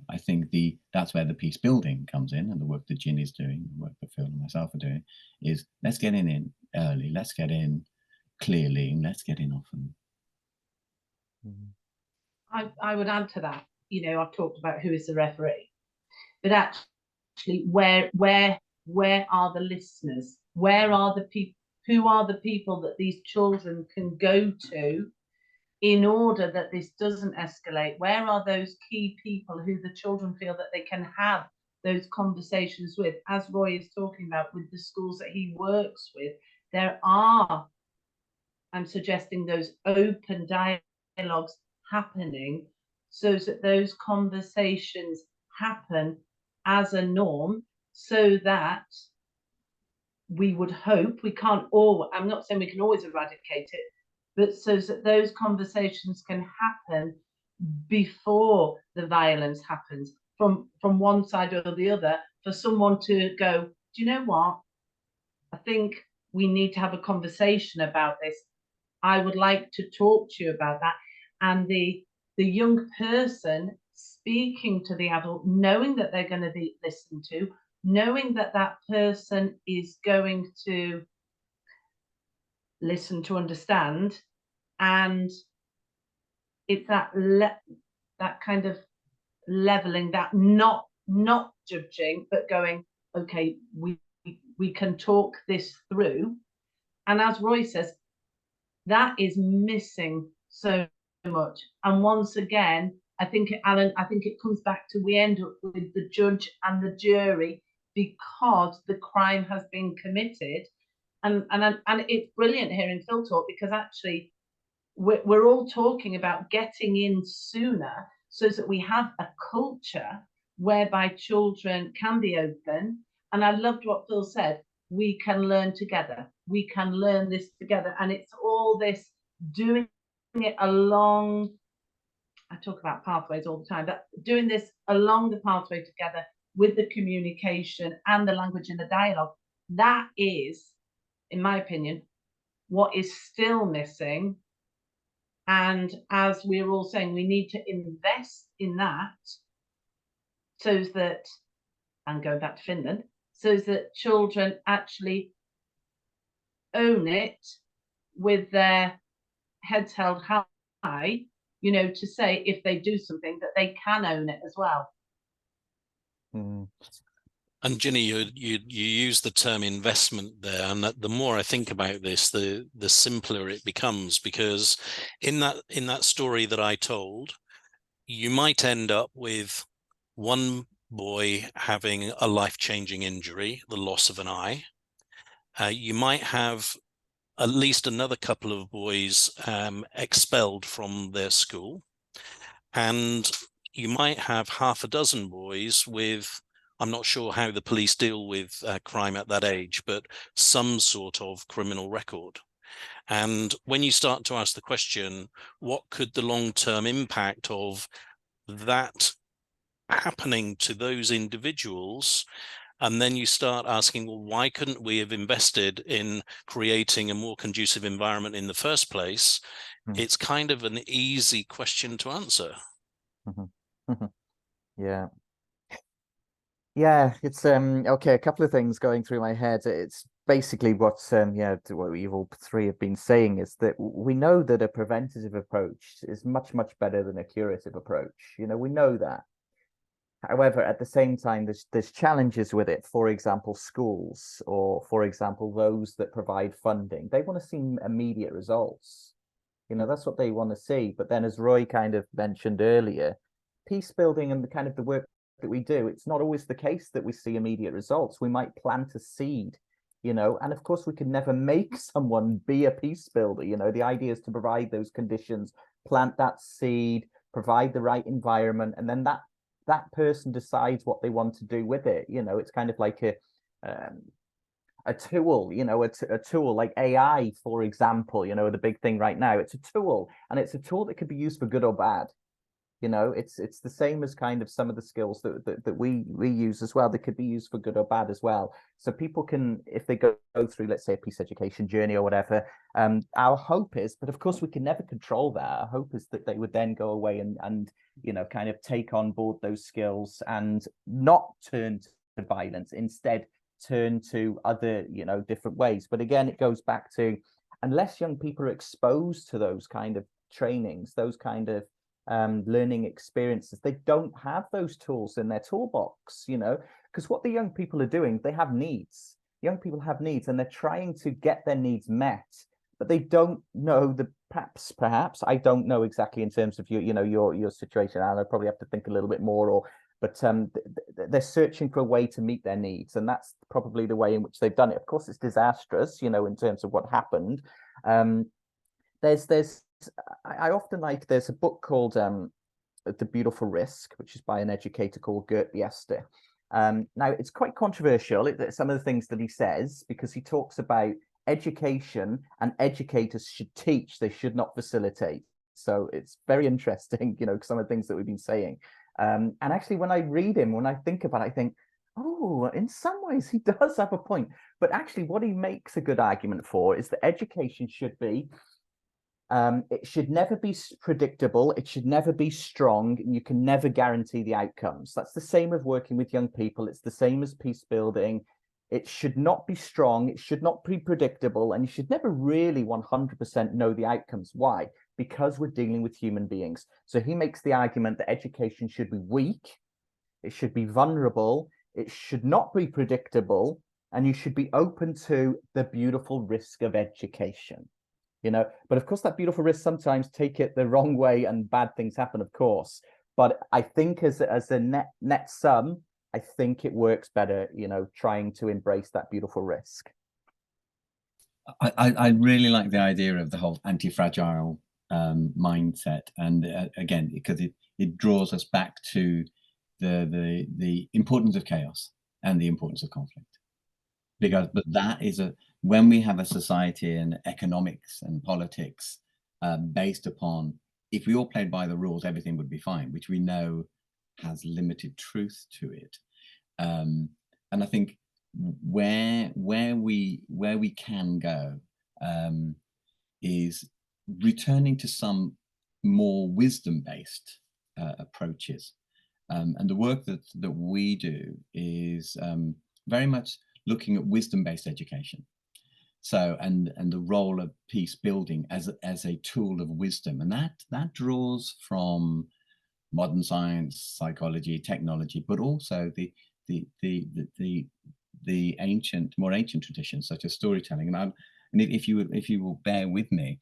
I think that's where the peace building comes in, and the work that Ginny is doing, the work that Phil and myself are doing, is let's get in early, let's get in clearly, and let's get in often. I would add to that. I've talked about who is the referee, but actually, where are the listeners? Where are the people? Who are the people that these children can go to in order that this doesn't escalate? Where are those key people who the children feel that they can have those conversations with? As Roy is talking about with the schools that he works with, I'm suggesting those open dialogues happening, so that those conversations happen as a norm, so that we would hope, I'm not saying we can always eradicate it, but so that those conversations can happen before the violence happens from one side or the other, for someone to go, do you know what? I think we need to have a conversation about this. I would like to talk to you about that. And the young person speaking to the adult, knowing that they're going to be listened to, knowing that that person is going to listen to understand, and it's that kind of leveling, that not judging, but going, okay, we can talk this through. And as Roy says, that is missing so much. And once again, I think, Alan, it comes back to, we end up with the judge and the jury because the crime has been committed. And it's brilliant hearing Phil talk, because actually we're all talking about getting in sooner, so that we have a culture whereby children can be open. And I loved what Phil said, we can learn together, we can learn this together. And it's all this doing it along, I talk about pathways all the time, but doing this along the pathway together with the communication and the language and the dialogue, that is, in my opinion, what is still missing. And as we're all saying, we need to invest in that, so that, and going back to Finland, so that children actually own it with their heads held high, to say if they do something that they can own it as well. And Ginny, you use the term investment there, and that the more I think about this, the simpler it becomes, because in that story that I told, you might end up with one boy having a life-changing injury, the loss of an eye. You might have at least another couple of boys expelled from their school. And you might have half a dozen boys with, I'm not sure how the police deal with crime at that age, but some sort of criminal record. And when you start to ask the question, what could the long-term impact of that happening to those individuals? And then you start asking, well, why couldn't we have invested in creating a more conducive environment in the first place? It's kind of an easy question to answer. Yeah. Yeah, it's okay, a couple of things going through my head. It's basically what what you all three have been saying is that we know that a preventative approach is much better than a curative approach. You know, we know that. However, at the same time, there's challenges with it. For example, schools, or for example, those that provide funding, they want to see immediate results. You know, that's what they want to see. But then, as Roy kind of mentioned earlier, peace building and the kind of the work that we do, it's not always the case that we see immediate results. We might plant a seed, you know, and of course we can never make someone be a peace builder. You know, the idea is to provide those conditions, plant that seed, provide the right environment, and then that person decides what they want to do with it. You know, it's kind of like a tool, you know, a tool like AI, for example, you know, the big thing right now. It's a tool, and it's a tool that could be used for good or bad. You know, it's the same as kind of some of the skills that we use as well. They could be used for good or bad as well. So people can, if they go through, let's say, a peace education journey or whatever, our hope is, but of course we can never control that. Our hope is that they would then go away and you know, kind of take on board those skills and not turn to violence, instead turn to other, you know, different ways. But again, it goes back to, unless young people are exposed to those kind of trainings, those kind of learning experiences, they don't have those tools in their toolbox, you know, because what the young people are doing, they have needs. Young people have needs, and they're trying to get their needs met, but they don't know the perhaps I don't know exactly in terms of your situation, and I probably have to think a little bit more, but they're searching for a way to meet their needs, and that's probably the way in which they've done it. Of course, it's disastrous, you know, in terms of what happened. I often like, there's a book called The Beautiful Risk, which is by an educator called Gert Biester. Now, it's quite controversial, some of the things that he says, because he talks about education, and educators should teach, they should not facilitate. So it's very interesting, you know, some of the things that we've been saying. And actually, when I read him, when I think about it, I think, oh, in some ways he does have a point. But actually, what he makes a good argument for is that education should be, it should never be predictable. It should never be strong. And you can never guarantee the outcomes. That's the same of working with young people. It's the same as peace building. It should not be strong. It should not be predictable. And you should never really 100% know the outcomes. Why? Because we're dealing with human beings. So he makes the argument that education should be weak. It should be vulnerable. It should not be predictable. And you should be open to the beautiful risk of education. You know, but of course that beautiful risk, sometimes take it the wrong way and bad things happen, of course. But I think as a net sum, I think it works better, you know, trying to embrace that beautiful risk. I really like the idea of the whole anti-fragile mindset, and again, because it draws us back to the importance of chaos and the importance of conflict. Because, but that is when we have a society and economics and politics based upon, if we all played by the rules, everything would be fine, which we know has limited truth to it. And I think where we can go is returning to some more wisdom-based approaches. And the work that we do is very much looking at wisdom-based education. So, and the role of peace building as a tool of wisdom, and that draws from modern science, psychology, technology, but also the more ancient traditions such as storytelling. And if you will bear with me,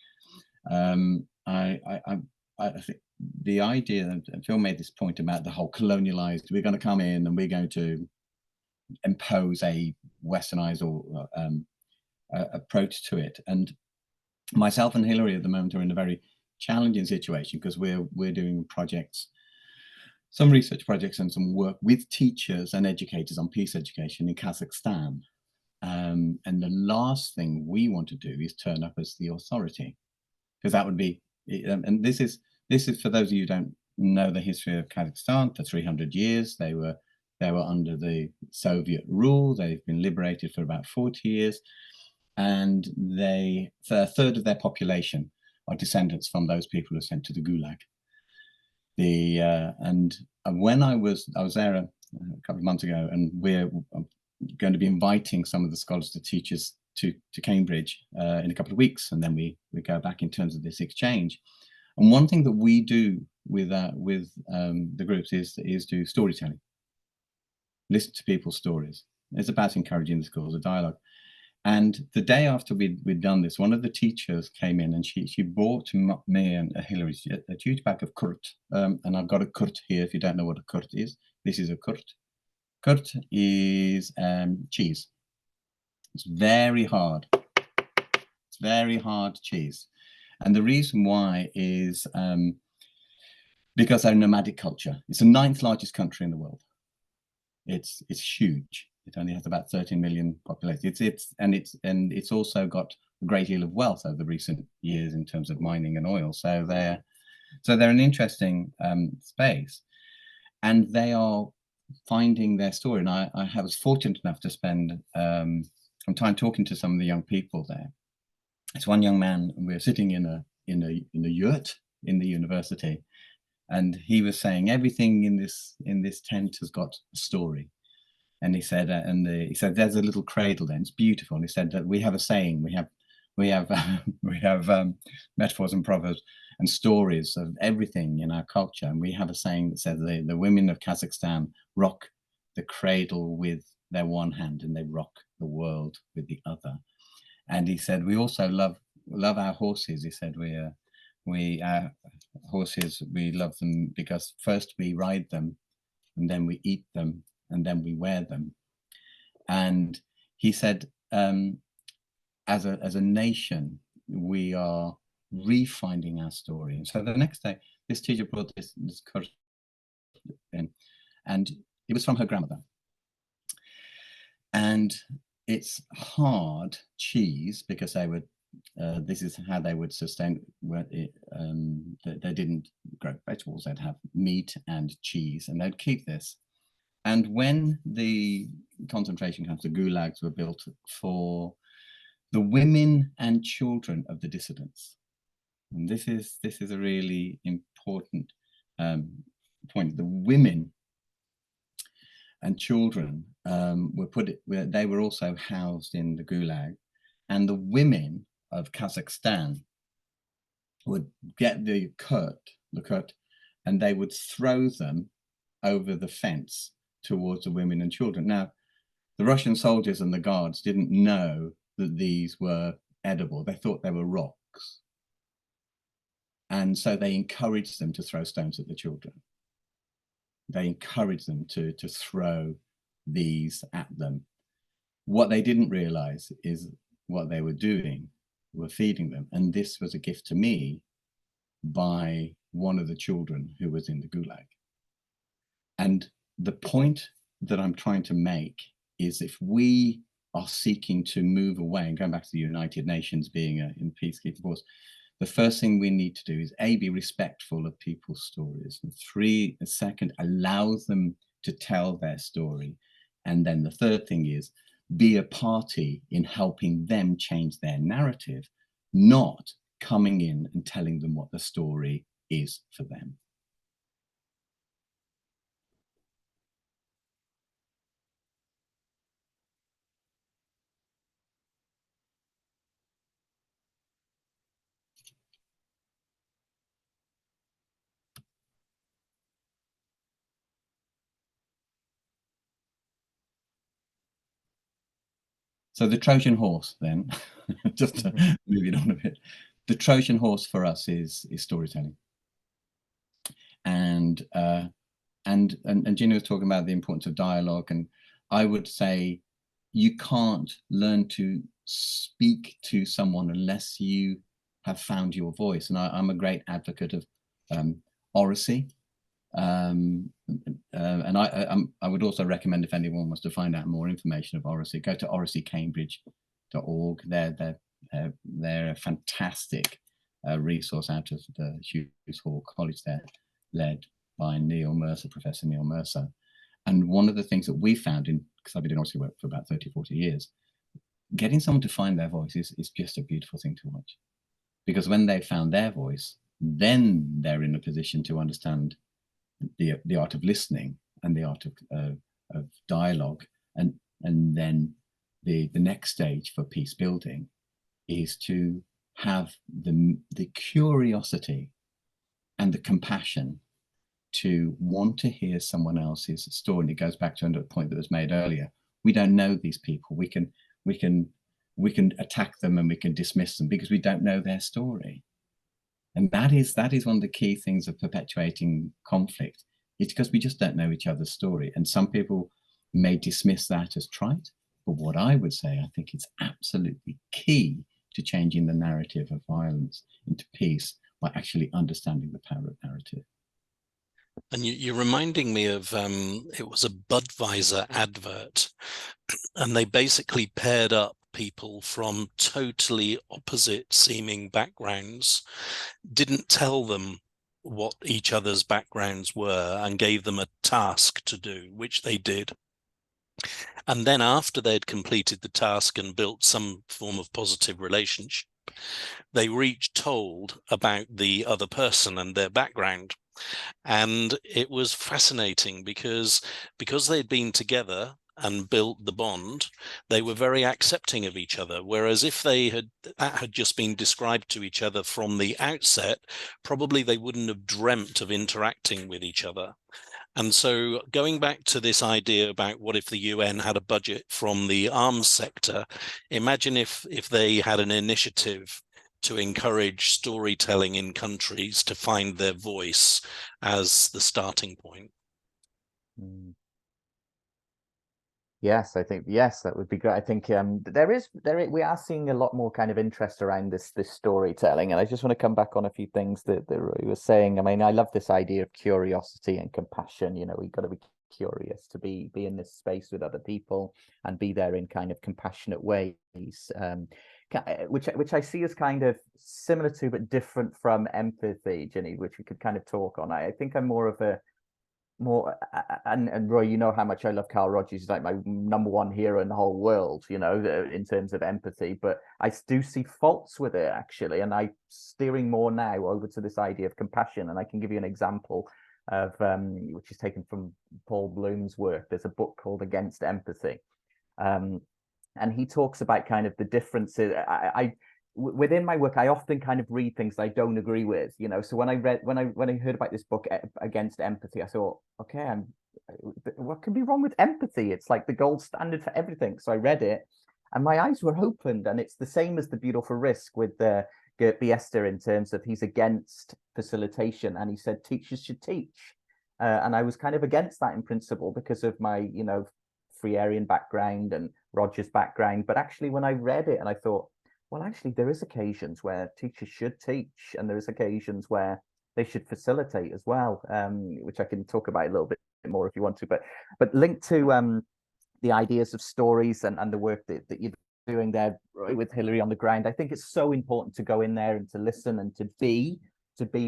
I I think the idea, and Phil made this point about the whole colonialized, we're going to come in and we're going to impose a westernized or approach to it. And myself and Hilary at the moment are in a very challenging situation because we're doing projects, some research projects and some work with teachers and educators on peace education in Kazakhstan. And the last thing we want to do is turn up as the authority, because that would be, and this is for those of you who don't know the history of Kazakhstan. For 300 years, they were under the Soviet rule. They've been liberated for about 40 years. And a third of their population are descendants from those people who were sent to the Gulag. And when I was there a couple of months ago, and we're going to be inviting some of the scholars to teachers to Cambridge in a couple of weeks, and then we go back in terms of this exchange. And one thing that we do with the groups is do storytelling. Listen to people's stories. It's about encouraging the schools, a dialogue. And the day after we'd done this, one of the teachers came in and she brought me and Hilary a huge bag of kurt. And I've got a kurt here. If you don't know what a kurt is, this is a kurt. Kurt is cheese. It's very hard. It's very hard cheese. And the reason why is because they're a nomadic culture. It's the 9th largest country in the world. It's huge. It only has about 13 million population. It's also got a great deal of wealth over the recent years in terms of mining and oil. So they're an interesting space, and they are finding their story. And I was fortunate enough to spend some time talking to some of the young people there. It's one young man, and we were sitting in a yurt in the university, and he was saying everything in this tent has got a story. And he said, he said, there's a little cradle there. It's beautiful. And he said that we have a saying, we have metaphors and proverbs and stories of everything in our culture. And we have a saying that says the women of Kazakhstan rock the cradle with their one hand and they rock the world with the other. And he said, we also love our horses. He said, our horses, we love them because first we ride them and then we eat them and then we wear them. And he said, as a nation, we are refinding our story. And so the next day, this teacher brought this kurt in, and it was from her grandmother. And it's hard cheese because they would, this is how they would sustain it. They didn't grow vegetables, they'd have meat and cheese, and they'd keep this. And when the concentration camps, the gulags, were built for the women and children of the dissidents, and this is a really important point. The women and children they were also housed in the gulag, and the women of Kazakhstan would get the kurt, and they would throw them over the fence towards the women and children. Now, the Russian soldiers and the guards didn't know that these were edible. They thought they were rocks. And so they encouraged them to throw stones at the children. They encouraged them to throw these at them. What they didn't realize is what they were doing were feeding them. And this was a gift to me by one of the children who was in the gulag. And the point that I'm trying to make is, if we are seeking to move away, and going back to the United Nations being in peacekeeping force, the first thing we need to do is A, be respectful of people's stories, and second, allow them to tell their story. And then the third thing is be a party in helping them change their narrative, not coming in and telling them what the story is for them. So the Trojan horse, then, just to move it on a bit, the Trojan horse for us is storytelling. And Gina was talking about the importance of dialogue, and I would say you can't learn to speak to someone unless you have found your voice. And I'm a great advocate of oracy. And I would also recommend, if anyone wants to find out more information of oracy, go to oracykcambridge.org. They're a fantastic resource out of the Hughes Hall College there, led by Professor Neil Mercer. And one of the things that we found, because I've been doing oracy work for about 30, 40 years, getting someone to find their voice is just a beautiful thing to watch. Because when they found their voice, then they're in a position to understand the art of listening and the art of dialogue. And then the next stage for peace building is to have the curiosity and the compassion to want to hear someone else's story. And it goes back to a point that was made earlier. We don't know these people. We can attack them and we can dismiss them because we don't know their story. And that is one of the key things of perpetuating conflict. It's because we just don't know each other's story. And some people may dismiss that as trite, but what I would say, I think it's absolutely key to changing the narrative of violence into peace by actually understanding the power of narrative. And you're reminding me of, it was a Budweiser advert, and they basically paired up people from totally opposite seeming backgrounds, didn't tell them what each other's backgrounds were, and gave them a task to do, which they did. And then after they'd completed the task and built some form of positive relationship, they were each told about the other person and their background. And it was fascinating because they'd been together and built the bond, they were very accepting of each other. Whereas if that had just been described to each other from the outset, probably they wouldn't have dreamt of interacting with each other. And so going back to this idea about what if the UN had a budget from the arms sector, imagine if they had an initiative to encourage storytelling in countries to find their voice as the starting point. Yes, I think, yes, that would be great. I think we are seeing a lot more kind of interest around this storytelling. And I just want to come back on a few things that Roy was saying. I mean, I love this idea of curiosity and compassion. You know, we've got to be curious to be in this space with other people and be there in kind of compassionate ways. Which I see as kind of similar to but different from empathy, Ginny, which we could kind of talk on. I think I'm more of a and Roy, you know how much I love Carl Rogers. He's like my #1 hero in the whole world, you know, in terms of empathy. But I do see faults with it, actually, and I'm steering more now over to this idea of compassion. And I can give you an example of which is taken from Paul Bloom's work. There's a book called Against Empathy. And he talks about kind of the differences. Within my work, I often kind of read things I don't agree with, you know. So when I heard about this book Against Empathy, I thought, okay, what could be wrong with empathy? It's like the gold standard for everything. So I read it, and my eyes were opened. And it's the same as The Beautiful Risk with Gert Biester in terms of he's against facilitation, and he said teachers should teach, and I was kind of against that in principle because of my, you know, Freerian background and Roger's background. But actually, when I read it, and I thought, well, actually, there is occasions where teachers should teach, and there is occasions where they should facilitate as well, which I can talk about a little bit more if you want to. But linked to the ideas of stories and the work that you're doing there with Hilary on the ground, I think it's so important to go in there and to listen and to be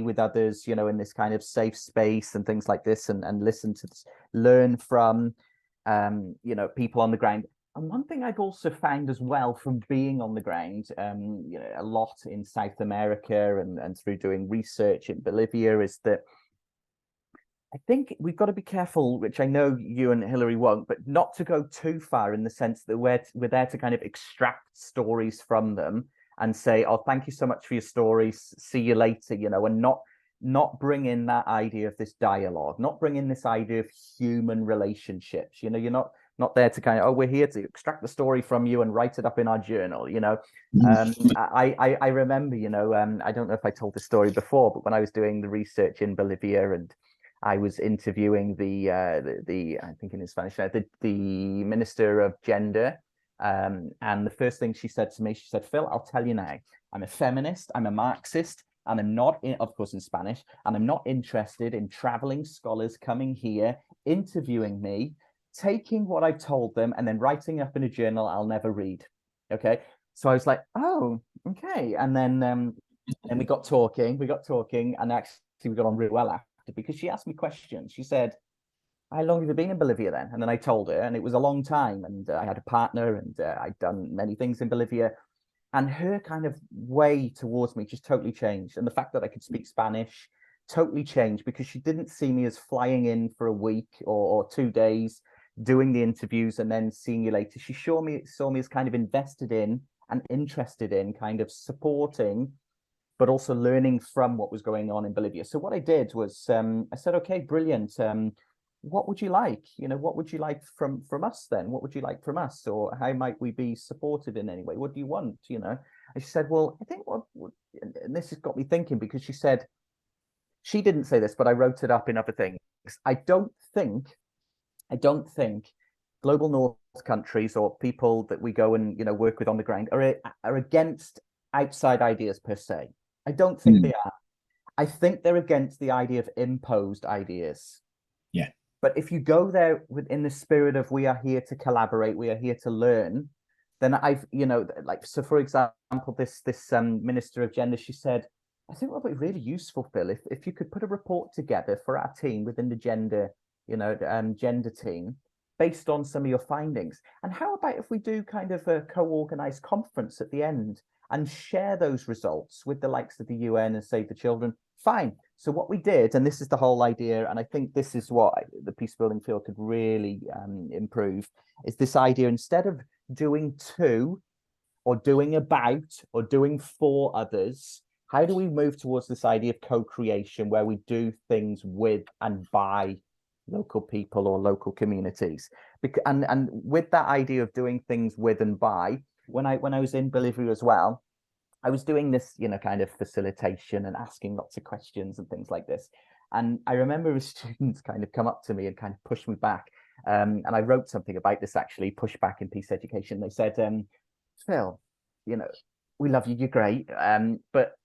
with others, you know, in this kind of safe space and things like this, and listen to this, learn from you know, people on the ground. And one thing I've also found as well from being on the ground, you know, a lot in South America and through doing research in Bolivia, is that I think we've got to be careful, which I know you and Hilary won't, but not to go too far in the sense that we're there to kind of extract stories from them and say, oh, thank you so much for your stories, see you later, you know, and not bring in that idea of this dialogue, not bring in this idea of human relationships. You know, you're not not there to kind of, oh, we're here to extract the story from you and write it up in our journal, you know. I remember, you know, I don't know if I told this story before, but when I was doing the research in Bolivia and I was interviewing the I'm thinking in Spanish now, the Minister of Gender, and the first thing she said to me, she said, Phil, I'll tell you now, I'm a feminist, I'm a Marxist, and I'm not, of course in Spanish, and I'm not interested in traveling scholars coming here, interviewing me, taking what I've told them, and then writing up in a journal I'll never read. Okay, so I was like, oh, okay, and then we got talking, and actually we got on really well after, because she asked me questions. She said, how long have you been in Bolivia then? And then I told her, and it was a long time, and I had a partner, and I'd done many things in Bolivia. And her kind of way towards me just totally changed. And the fact that I could speak Spanish totally changed, because she didn't see me as flying in for a week or 2 days, doing the interviews and then seeing you later. She saw me as kind of invested in and interested in kind of supporting, but also learning from what was going on in Bolivia. So what I did was I said, okay, brilliant. What would you like? You know, what would you like from us then? What would you like from us? Or how might we be supportive in any way? What do you want? You know, and she said, well, I think and this has got me thinking, because she said, she didn't say this, but I wrote it up in other things. I don't think global North countries or people that we go and, you know, work with on the ground are against outside ideas per se. I don't think they are. I think they're against the idea of imposed ideas. Yeah. But if you go there within the spirit of, we are here to collaborate, we are here to learn, then I've, you know, like, so for example, this Minister of Gender, she said, I think what would be really useful, Phil, if you could put a report together for our team within the gender, you know, gender team, based on some of your findings. And how about if we do kind of a co-organized conference at the end and share those results with the likes of the UN and Save the Children? Fine. So what we did, and this is the whole idea, and I think this is what the peace building field could really improve, is this idea, instead of doing to, or doing about, or doing for others, how do we move towards this idea of co-creation, where we do things with and by local people or local communities? And with that idea of doing things with and by, when I was in Bolivia as well, I was doing this, you know, kind of facilitation and asking lots of questions and things like this. And I remember students kind of come up to me and kind of push me back. And I wrote something about this, actually, push back in peace education. They said, Phil, you know, we love you, you're great, but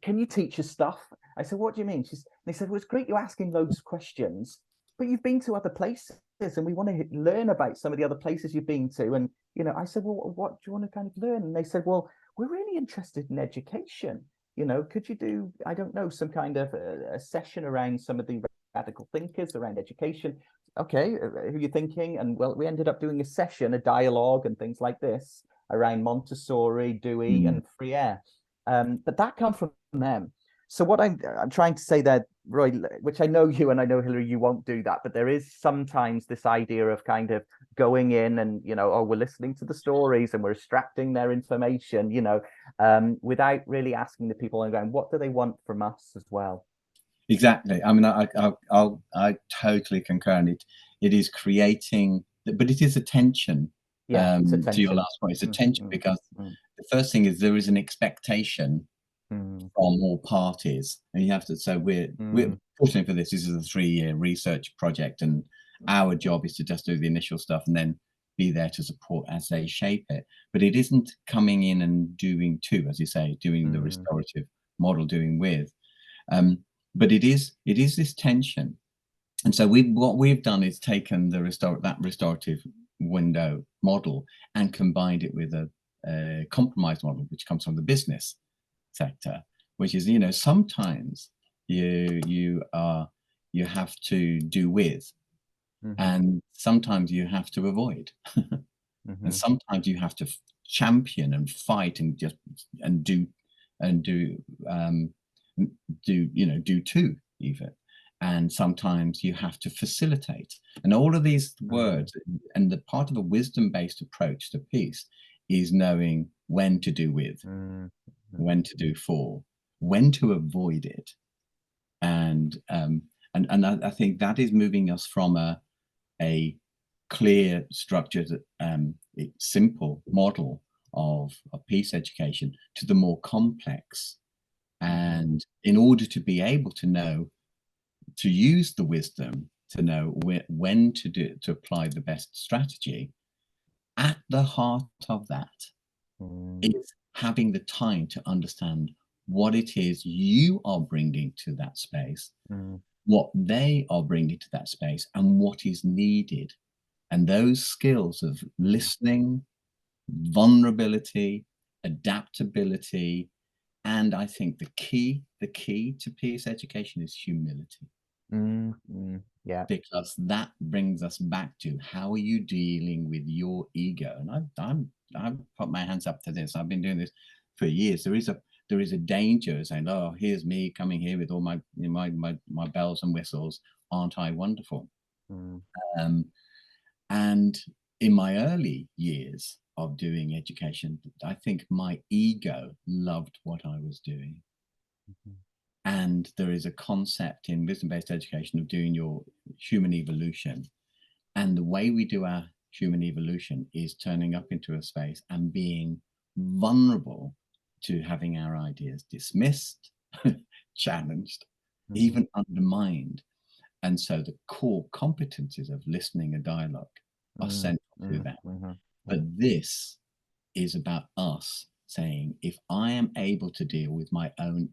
can you teach us stuff? I said, what do you mean? They said, well, it's great you're asking loads of questions, but you've been to other places and we want to learn about some of the other places you've been to. And, you know, I said, well, what do you want to kind of learn? And they said, well, we're really interested in education. You know, could you do, I don't know, some kind of a session around some of the radical thinkers around education? Okay, who are you thinking? And well, we ended up doing a session, a dialogue and things like this around Montessori, Dewey and Freire. But that comes from them. So what I'm trying to say there, Roy, which I know you and I know Hilary, you won't do that, but there is sometimes this idea of kind of going in and, you know, oh, we're listening to the stories and we're extracting their information, you know, without really asking the people and going, what do they want from us as well? Exactly. I mean, I totally concur. And it is creating, but it is attention. Yeah, it's attention. To your last point, it's attention, because the first thing is there is an expectation from all parties, and you have to. So we're fortunate for this. This is a 3-year research project, and our job is to just do the initial stuff and then be there to support as they shape it. But it isn't coming in and doing to, as you say, doing the restorative model, doing with. But it is this tension, and so what we've done is taken the restorative window model and combined it with a compromise model, which comes from the business sector, which is, you know, sometimes you have to do with, and sometimes you have to avoid, and sometimes you have to champion and fight and just do too, even. And sometimes you have to facilitate. And all of these words, and the part of a wisdom-based approach to peace is knowing when to do with, when to do for, when to avoid it. And I think that is moving us from a clear, structured, simple model of peace education to the more complex. And in order to be able to know, to use the wisdom, to know when to apply the best strategy, at the heart of that is having the time to understand what it is you are bringing to that space, what they are bringing to that space, and what is needed. And those skills of listening, vulnerability, adaptability, and I think the key to peace education is humility. Yeah, because that brings us back to how are you dealing with your ego. And I've put my hands up to this. I've been doing this for years. There is a danger saying, oh, here's me coming here with all my bells and whistles. Aren't I wonderful? And in my early years of doing education, I think my ego loved what I was doing. And there is a concept in wisdom-based education of doing your human evolution. And the way we do our human evolution is turning up into a space and being vulnerable to having our ideas dismissed, challenged, even undermined. And so the core competencies of listening and dialogue are central to that. But this is about us saying, if I am able to deal with my own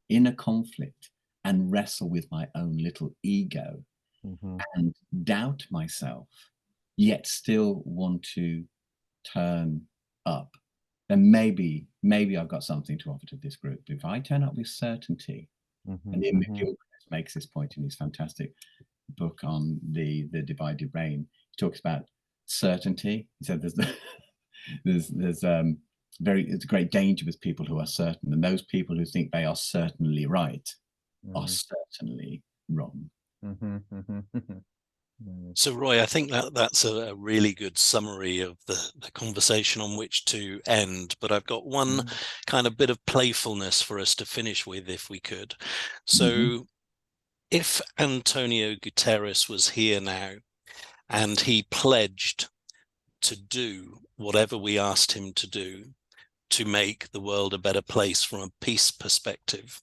inner conflict and wrestle with my own little ego and doubt myself, yet still want to turn up, then maybe I've got something to offer to this group. If I turn up with certainty, and Ian McGilchrist makes this point in his fantastic book on the divided brain. He talks about certainty. He said there's a great danger with people who are certain, and those people who think they are certainly right are certainly wrong. So, Roy, I think that's a really good summary of the conversation on which to end. But I've got one kind of bit of playfulness for us to finish with, if we could. So, if Antonio Guterres was here now and he pledged to do whatever we asked him to do to make the world a better place from a peace perspective,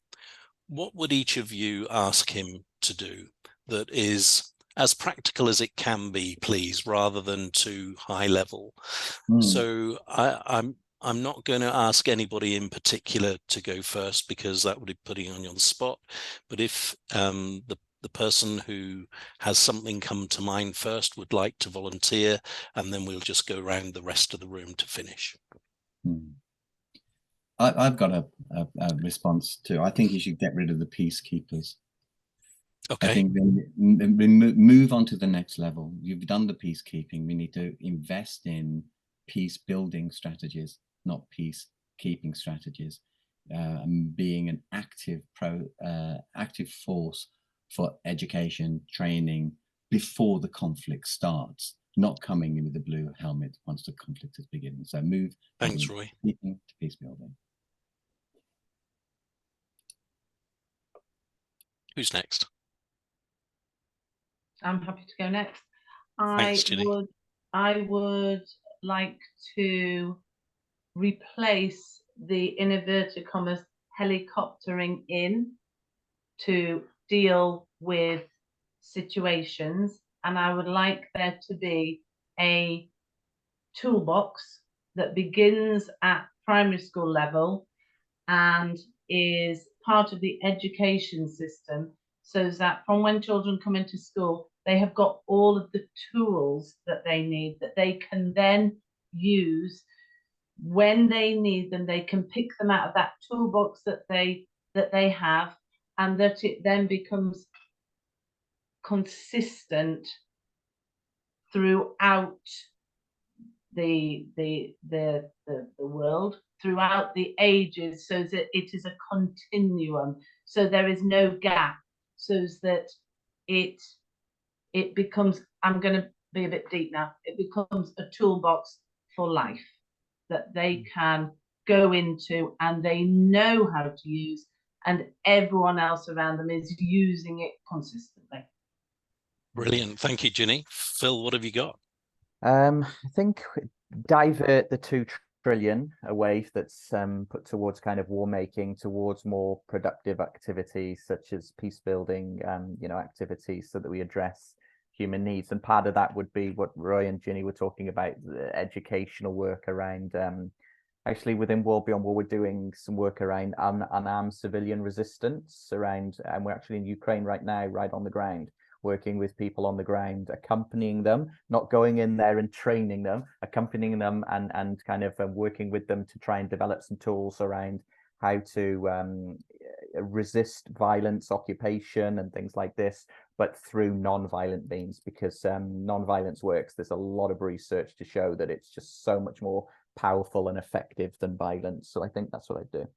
what would each of you ask him to do that is as practical as it can be, please, rather than too high level? So I'm not going to ask anybody in particular to go first, because that would be putting on you on the spot. But if the person who has something come to mind first would like to volunteer, and then we'll just go around the rest of the room to finish. I've got a response to. I think you should get rid of the peacekeepers. Okay. I think then move on to the next level. You've done the peacekeeping. We need to invest in peace building strategies, not peacekeeping strategies. Being an active force for education, training before the conflict starts, not coming in with a blue helmet once the conflict is beginning. So move. Thanks, Roy. To peace building. Who's next? I'm happy to go next. Thanks, Ginny. I would like to replace the inverted commas helicoptering in to deal with situations, and I would like there to be a toolbox that begins at primary school level and is part of the education system, so that from when children come into school, they have got all of the tools that they need, that they can then use when they need them. They can pick them out of that toolbox that they have, and that it then becomes consistent throughout the world, throughout the ages, so that it is a continuum, so there is no gap, so that it becomes, I'm going to be a bit deep now, it becomes a toolbox for life that they can go into and they know how to use, and everyone else around them is using it consistently. Brilliant. Thank you, Ginny. Phil, what have you got? I think divert the 2 trillion away that's put towards kind of war making towards more productive activities such as peace building, activities so that we address human needs. And part of that would be what Roy and Ginny were talking about, the educational work around actually within World Beyond War, we're doing some work around unarmed civilian resistance around, and we're actually in Ukraine right now, right on the ground, working with people on the ground, accompanying them, not going in there and training them, accompanying them and kind of working with them to try and develop some tools around how to resist violence, occupation and things like this, but through non-violent means, because non-violence works. There's a lot of research to show that it's just so much more powerful and effective than violence. So I think that's what I do.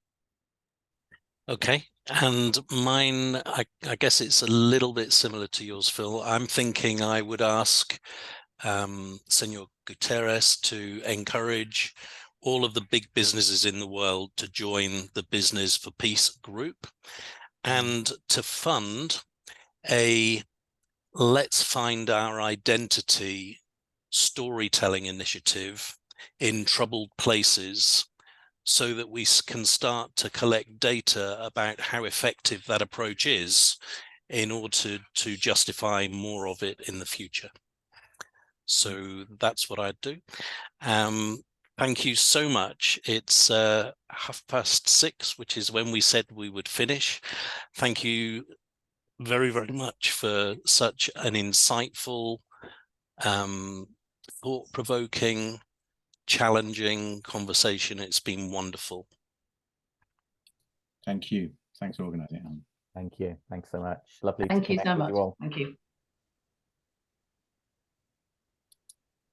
Okay, and mine, I guess it's a little bit similar to yours, Phil. I'm thinking I would ask Senor Guterres to encourage all of the big businesses in the world to join the Business for Peace group and to fund a Let's Find Our Identity storytelling initiative in troubled places, so that we can start to collect data about how effective that approach is in order to justify more of it in the future. So that's what I'd do. Thank you so much. It's 6:30, which is when we said we would finish. Thank you very, very much for such an insightful, thought-provoking, challenging conversation. It's been wonderful. Thank you. Thanks for organising it. Thank you. Thanks so much. Lovely. Thank you so connect with much. you all. Thank you.